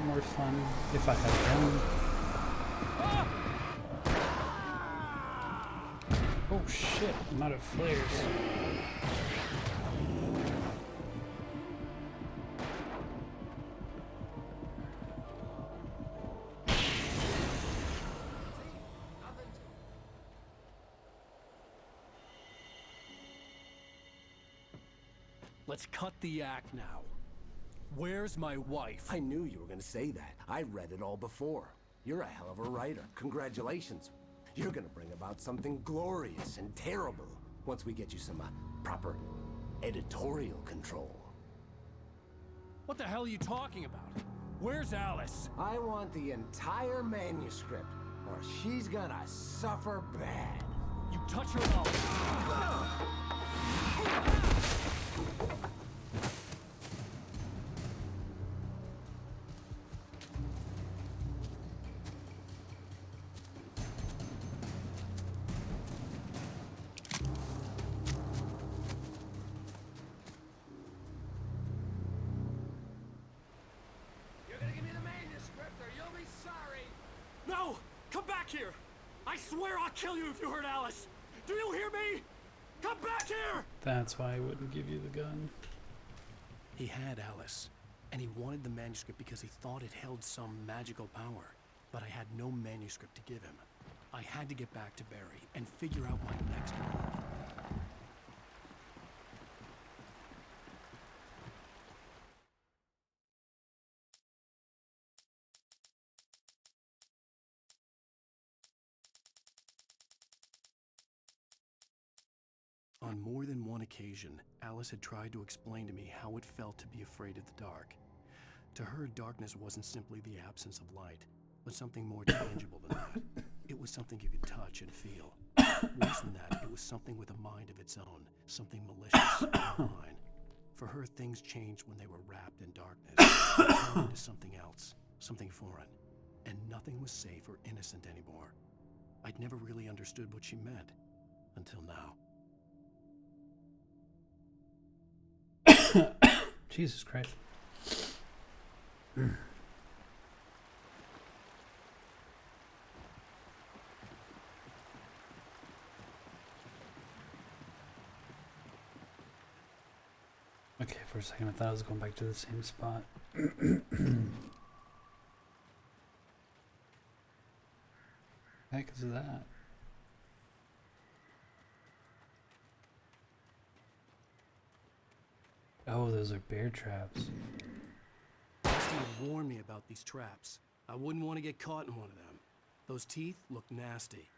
lot more fun if I had a gun. Oh shit, I'm out of flares. Let's cut the act now. Where's my wife? I knew you were gonna say that. I read it all before. You're a hell of a writer. Congratulations. You're gonna bring about something glorious and terrible once we get you some proper editorial control. What the hell are you talking about? Where's Alice? I want the entire manuscript, or she's gonna suffer bad. You touch her up. You're gonna give me the manuscript or you'll be sorry. No! Come back here! I swear I'll kill you if you hurt Alice! Do you hear me? Come back here! That's why I wouldn't give you the gun. He had Alice, and he wanted the manuscript because he thought it held some magical power. But I had no manuscript to give him. I had to get back to Barry and figure out my next move. On more than one occasion, Alice had tried to explain to me how it felt to be afraid of the dark. To her, darkness wasn't simply the absence of light, but something more tangible than that. It was something you could touch and feel. Worse than that, it was something with a mind of its own, something malicious and malign. For her, things changed when they were wrapped in darkness, turned into something else, something foreign, and nothing was safe or innocent anymore. I'd never really understood what she meant, until now. Jesus Christ. Okay, for a second I thought I was going back to the same spot. Heck is that? Oh, those are bear traps. Rusty had warned me about these traps. I wouldn't want to get caught in one of them. Those teeth look nasty.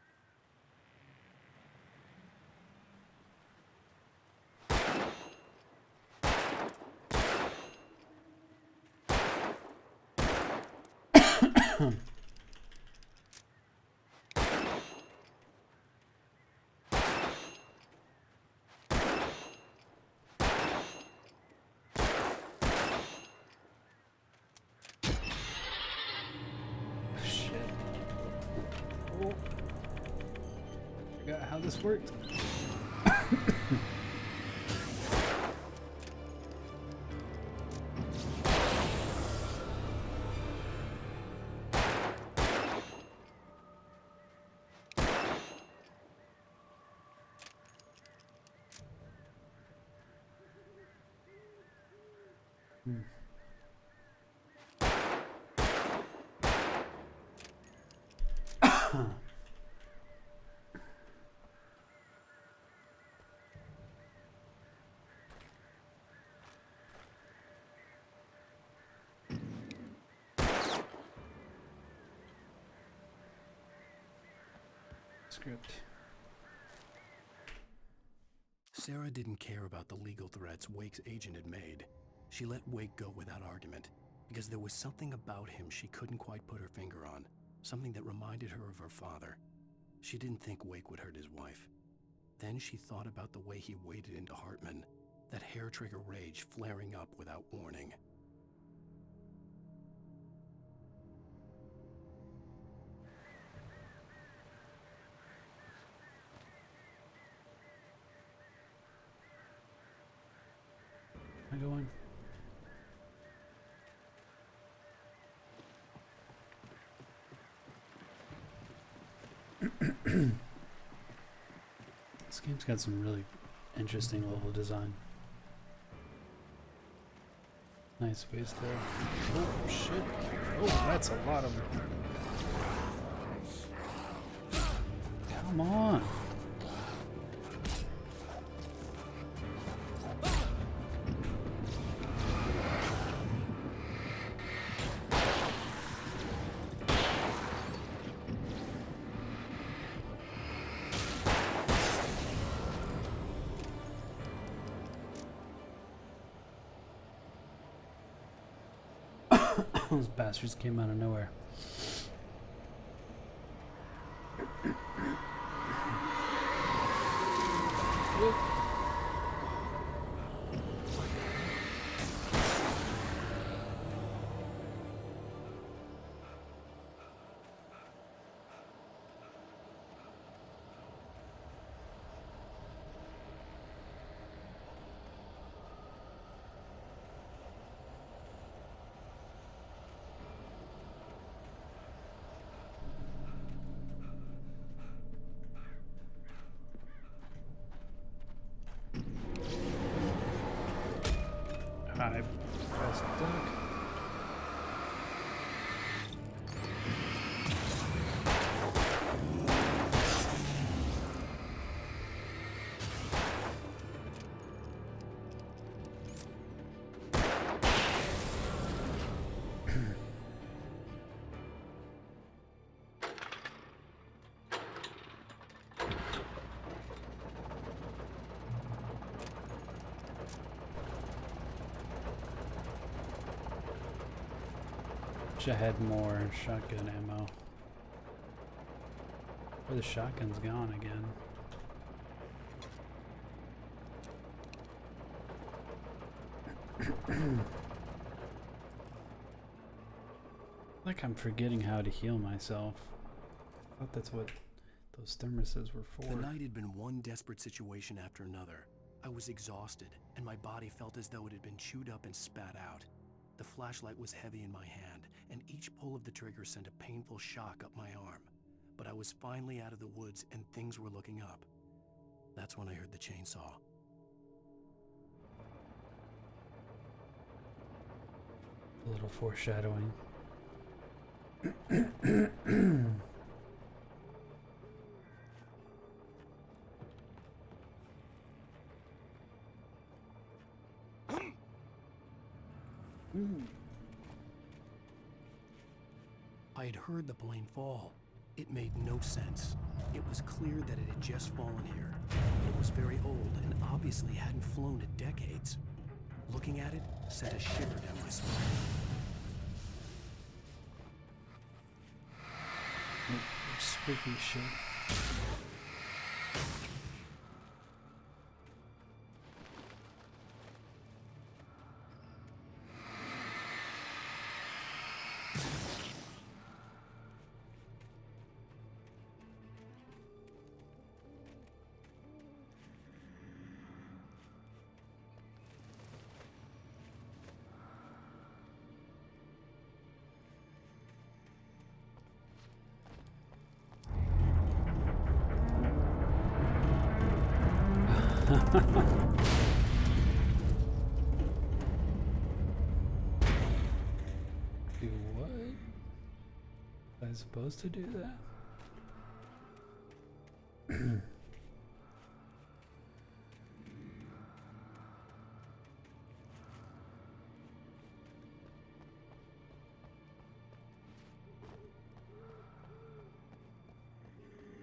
Forgot how this worked. Script. Sarah didn't care about the legal threats Wake's agent had made. She let Wake go without argument, because there was something about him she couldn't quite put her finger on, something that reminded her of her father. She didn't think Wake would hurt his wife. Then she thought about the way he waded into Hartman, that hair-trigger rage flaring up without warning. Am I going? This game's got some really interesting level design. Nice ways to... Oh, shit. Oh, that's a lot of... Come on. Those bastards came out of nowhere. I pressed duck. Wish I had more shotgun ammo. Or the shotgun's gone again. Like I'm forgetting how to heal myself. I thought that's what those thermoses were for. The night had been one desperate situation after another. I was exhausted, and my body felt as though it had been chewed up and spat out. The flashlight was heavy in my hand, and each pull of the trigger sent a painful shock up my arm. But I was finally out of the woods, and things were looking up. That's when I heard the chainsaw. A little foreshadowing. I had heard the plane fall. It made no sense. It was clear that it had just fallen here, but it was very old and obviously hadn't flown in decades. Looking at it sent a shiver down my spine. Spooky shit. Do what? Was I supposed to do that?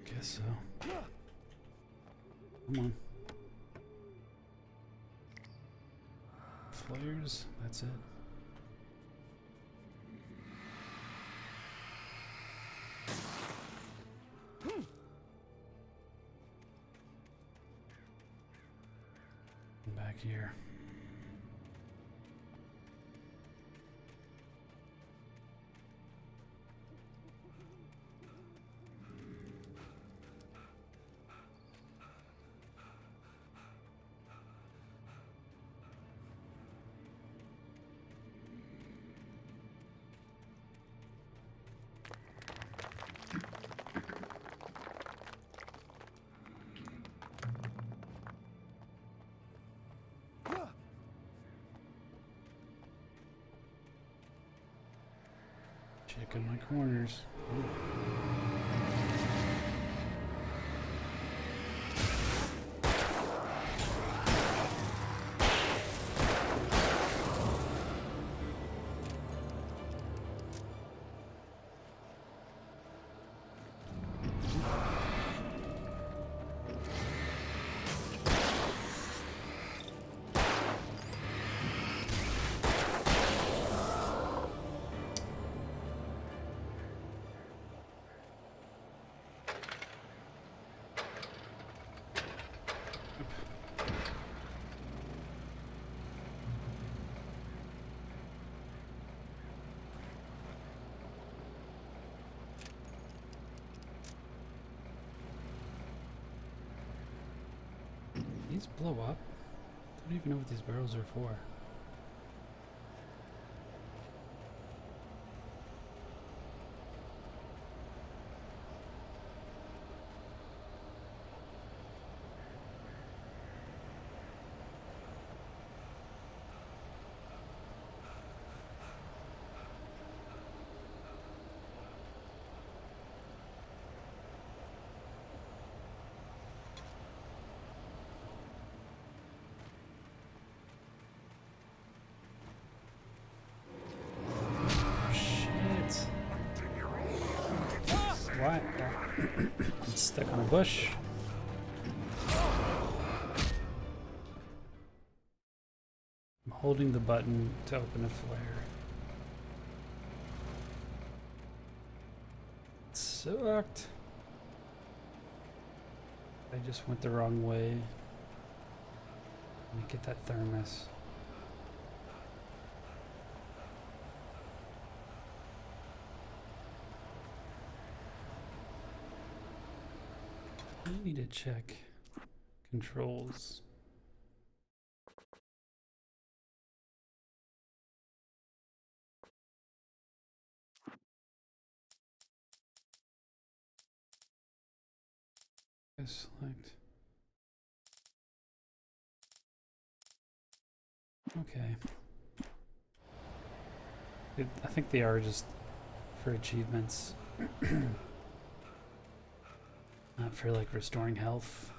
Guess so. Come on. Flares, that's it. Back here. Picking my corners. Ooh. These blow up? I don't even know what these barrels are for. Why? I'm stuck on a bush. I'm holding the button to open a flare. It sucked. I just went the wrong way. Let me get that thermos. I need to check controls. Select. Okay. I think they are just for achievements. Not for like restoring health.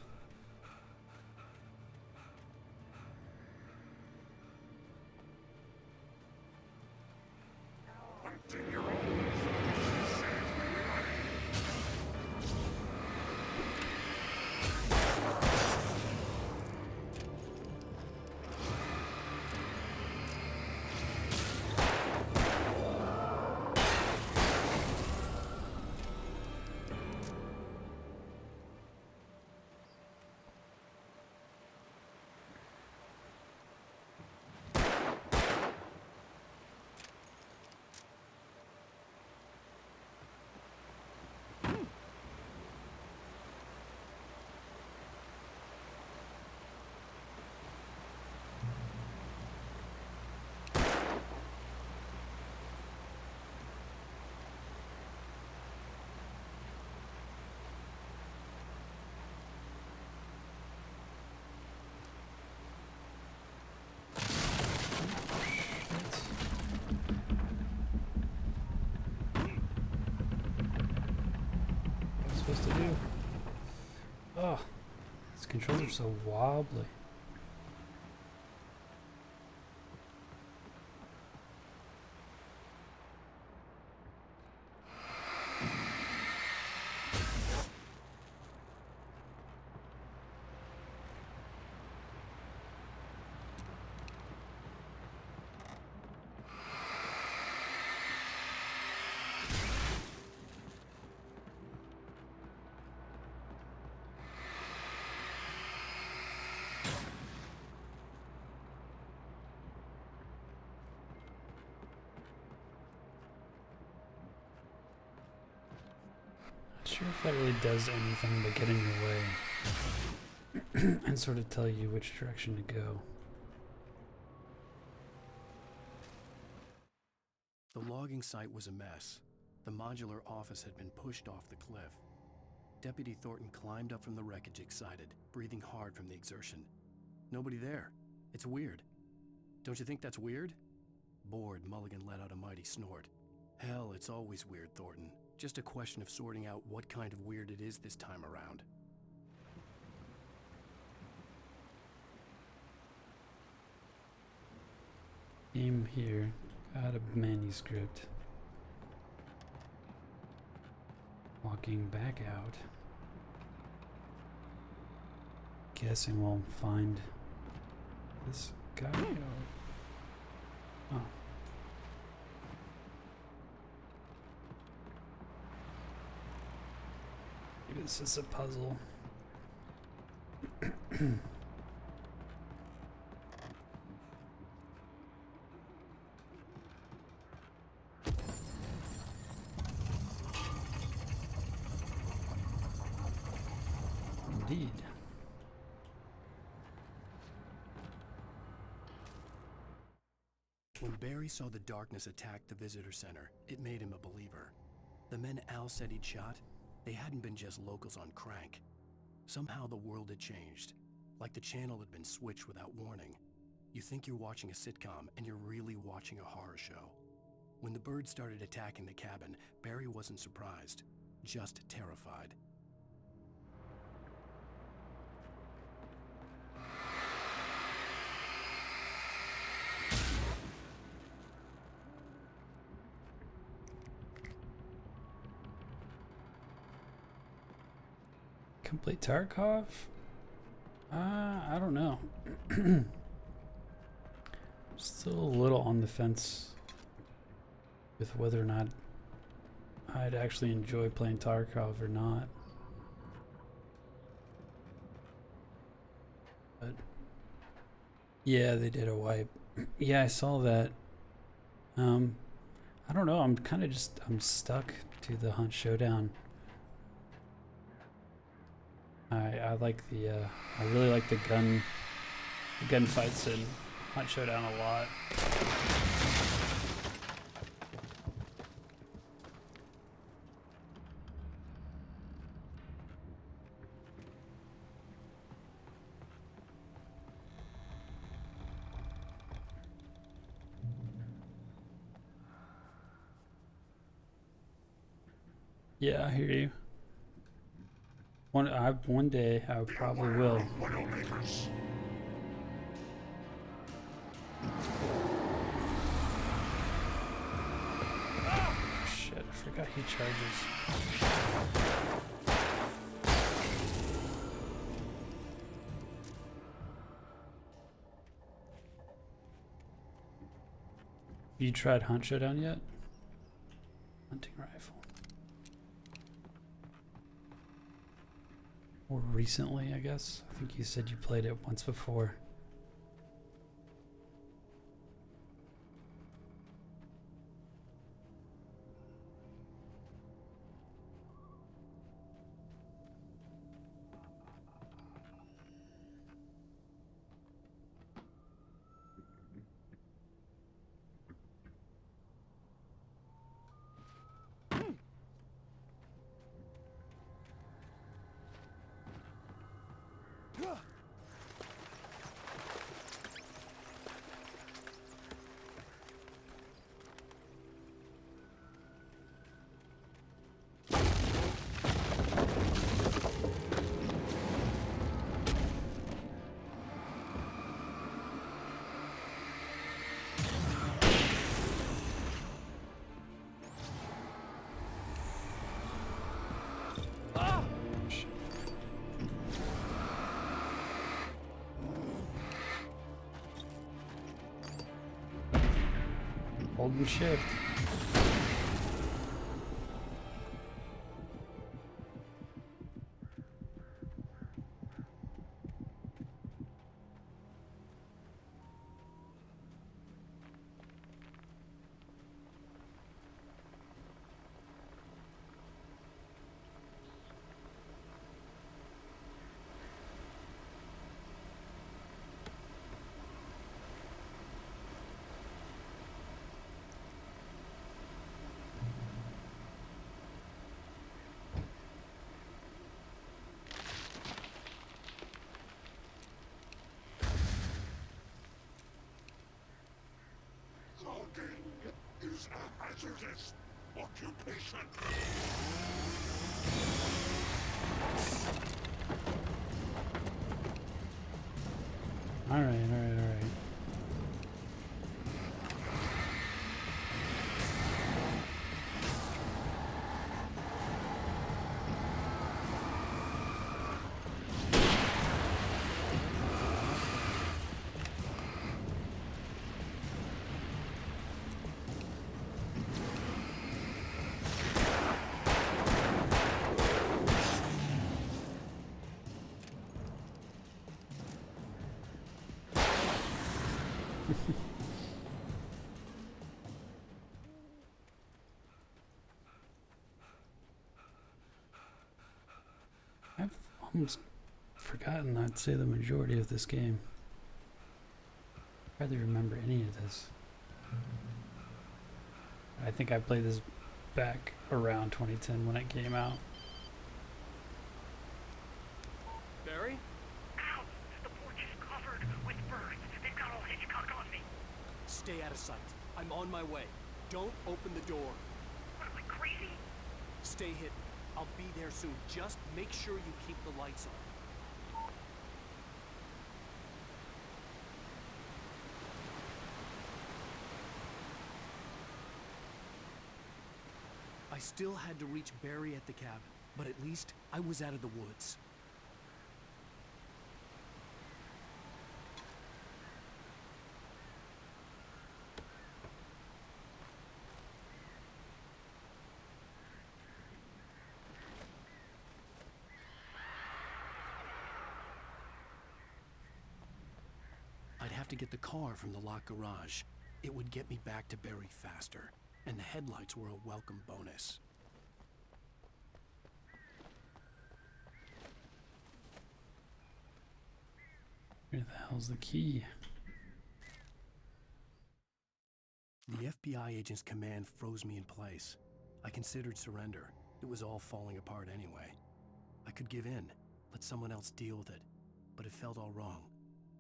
Supposed to do? Oh, these controls are so wobbly. Not sure if that really does anything but get in your way and sort of tell you which direction to go. The logging site was a mess. The modular office had been pushed off the cliff. Deputy Thornton climbed up from the wreckage excited, breathing hard from the exertion. Nobody there. It's weird. Don't you think that's weird? Bored, Mulligan let out a mighty snort. Hell, it's always weird, Thornton. Just a question of sorting out what kind of weird it is this time around. Game here. Got a manuscript. Walking back out. Guessing we'll find this guy. Oh. Maybe this is a puzzle. Indeed. When Barry saw the darkness attack the visitor center, it made him a believer. The men Al said he'd shot, they hadn't been just locals on crank. Somehow the world had changed, like the channel had been switched without warning. You think you're watching a sitcom, and you're really watching a horror show. When the birds started attacking the cabin, Barry wasn't surprised, just terrified. Complete Tarkov? I don't know. Still a little on the fence with whether or not I'd actually enjoy playing Tarkov or not. But yeah, they did a wipe. Yeah, I saw that. I don't know, I'm kind of just, I'm stuck to the Hunt Showdown. I like the, I really like the gunfights in Hunt Showdown a lot. Yeah, I hear you. One day I probably will. Shit, I forgot he charges. You tried Hunt Showdown yet? Hunting rifle. Or recently, I guess. I think you said you played it once before. Holding shift. Loading is a hazardous occupation. All right, all right, all right. I've almost forgotten, I'd say, the majority of this game. I hardly remember any of this. I think I played this back around 2010 when it came out. Barry? Ow! The porch is covered with birds. They've got all Hitchcock on me. Stay out of sight. I'm on my way. Don't open the door. What am I, crazy? Stay hidden. I'll be there soon. Just make sure you keep the lights on. I still had to reach Barry at the cabin, but at least I was out of the woods. I'd have to get the car from the locked garage. It would get me back to Barry faster, and the headlights were a welcome bonus. Where the hell's the key? The FBI agent's command froze me in place. I considered surrender. It was all falling apart anyway. I could give in, let someone else deal with it, but it felt all wrong.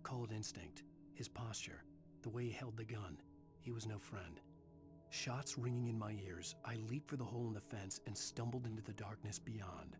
Call it instinct, his posture, the way he held the gun. He was no friend. Shots ringing in my ears, I leaped for the hole in the fence and stumbled into the darkness beyond.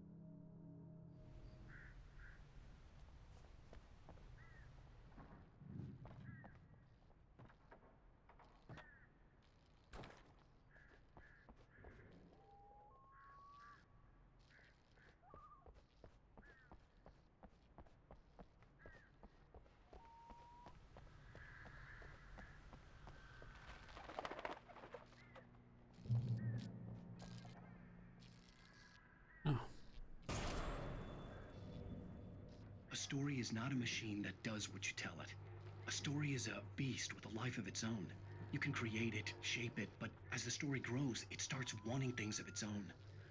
A story is not a machine that does what you tell it. A story is a beast with a life of its own. You can create it, shape it, but as the story grows, it starts wanting things of its own.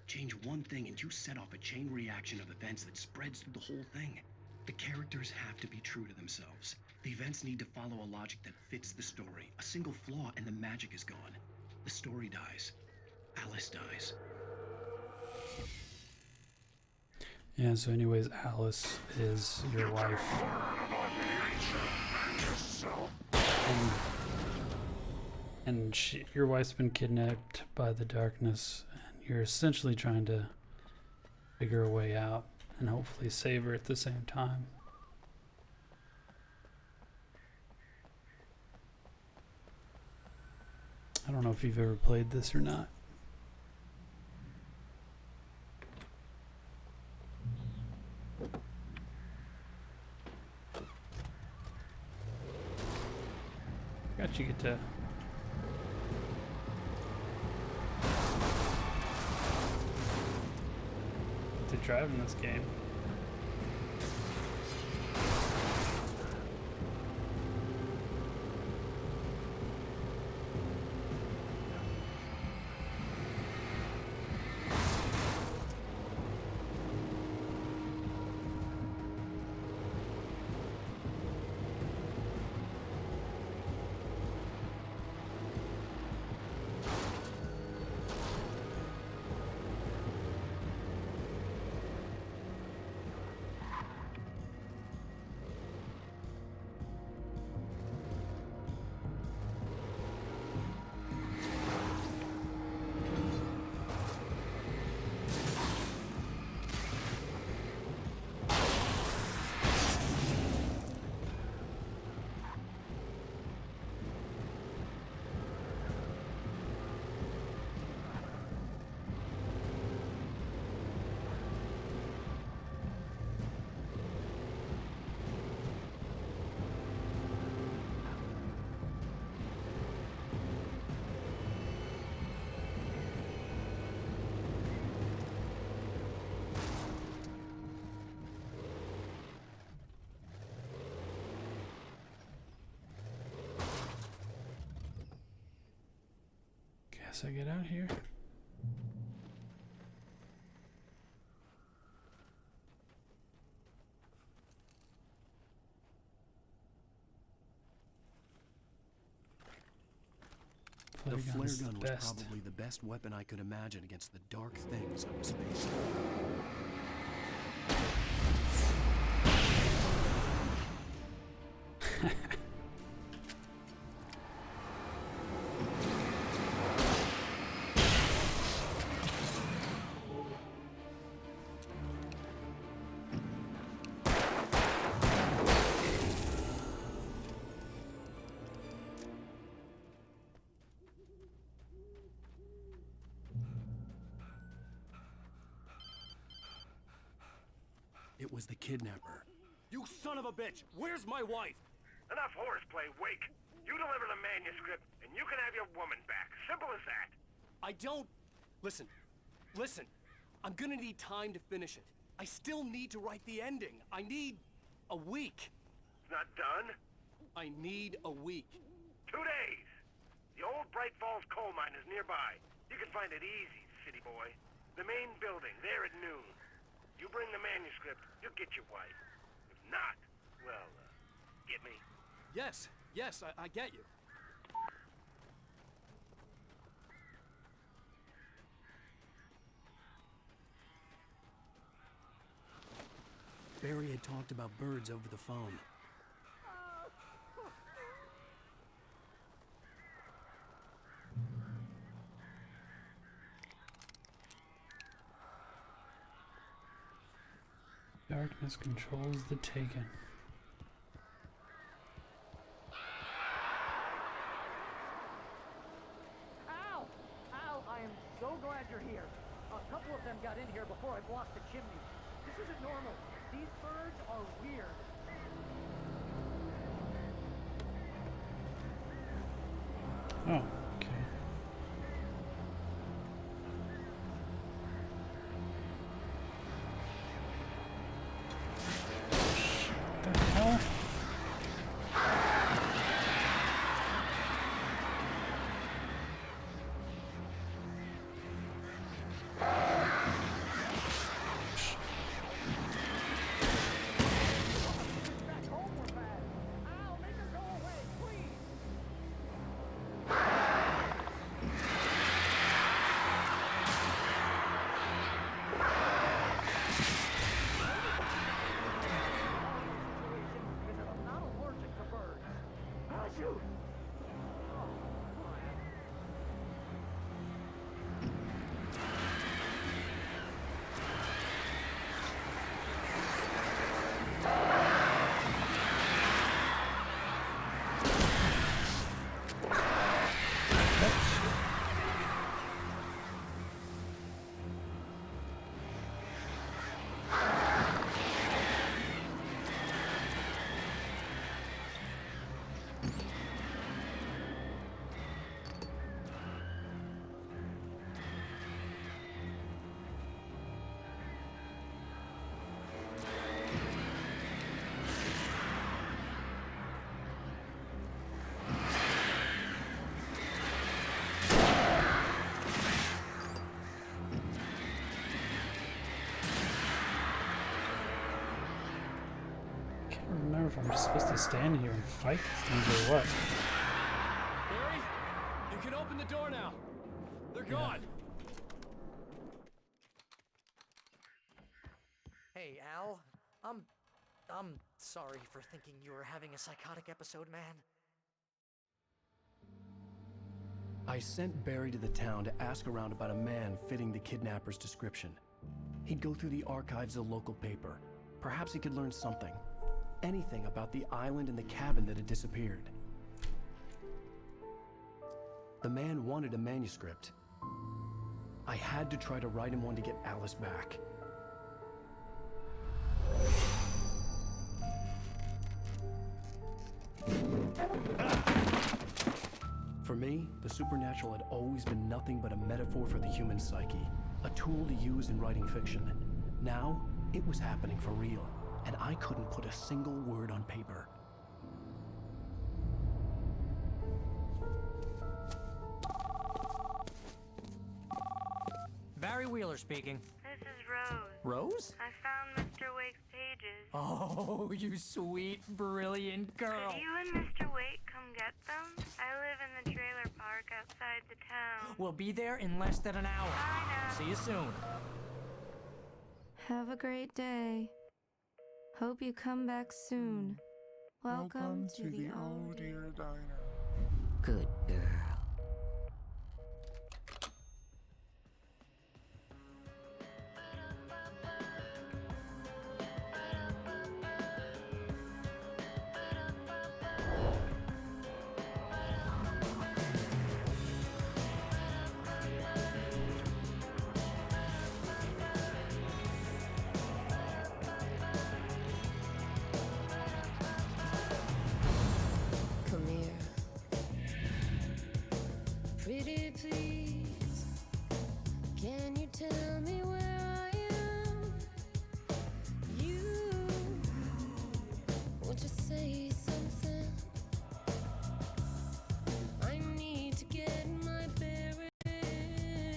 Change one thing and you set off a chain reaction of events that spreads through the whole thing. The characters have to be true to themselves. The events need to follow a logic that fits the story. A single flaw and the magic is gone. The story dies. Alice dies. Yeah, so anyways, Alice is your wife. And your wife's been kidnapped by the darkness, and you're essentially trying to figure a way out and hopefully save her at the same time. I don't know if you've ever played this or not. You get to drive in this game. Guess I get out here. The flare gun's gun the was best. probably the best weapon I could imagine against the dark things I was facing. It was the kidnapper. You son of a bitch! Where's my wife? Enough horseplay, Wake. You deliver the manuscript, and you can have your woman back. Simple as that. I don't... Listen. I'm gonna need time to finish it. I still need to write the ending. I need a week. It's not done? I need a week. 2 days. The old Bright Falls coal mine is nearby. You can find it easy, city boy. The main building, there at noon. You bring the manuscript, you'll get your wife. If not, well, get me? Yes, I get you. Barry had talked about birds over the phone. Darkness controls the taken. Ow! Ow! I am so glad you're here. A couple of them got in here before I blocked the chimney. This isn't normal. These birds are weird. Oh, okay. What the hell? I don't remember if I'm just supposed to stand here and fight these things or what. Barry, you can open the door now. They're gone. Hey, Al. I'm sorry for thinking you were having a psychotic episode, man. I sent Barry to the town to ask around about a man fitting the kidnapper's description. He'd go through the archives of the local paper. Perhaps he could learn something. Anything about the island and the cabin that had disappeared. The man wanted a manuscript. I had to try to write him one to get Alice back. For me, the supernatural had always been nothing but a metaphor for the human psyche, a tool to use in writing fiction. Now, it was happening for real, and I couldn't put a single word on paper. Wheeler speaking. This is Rose. Rose? I found Mr. Wake's pages. Oh, you sweet, brilliant girl. Could you and Mr. Wake come get them? I live in the trailer park outside the town. We'll be there in less than an hour. Bye now. See you soon. Have a great day. Hope you come back soon. Welcome to the Oh Dear Diner. Good girl.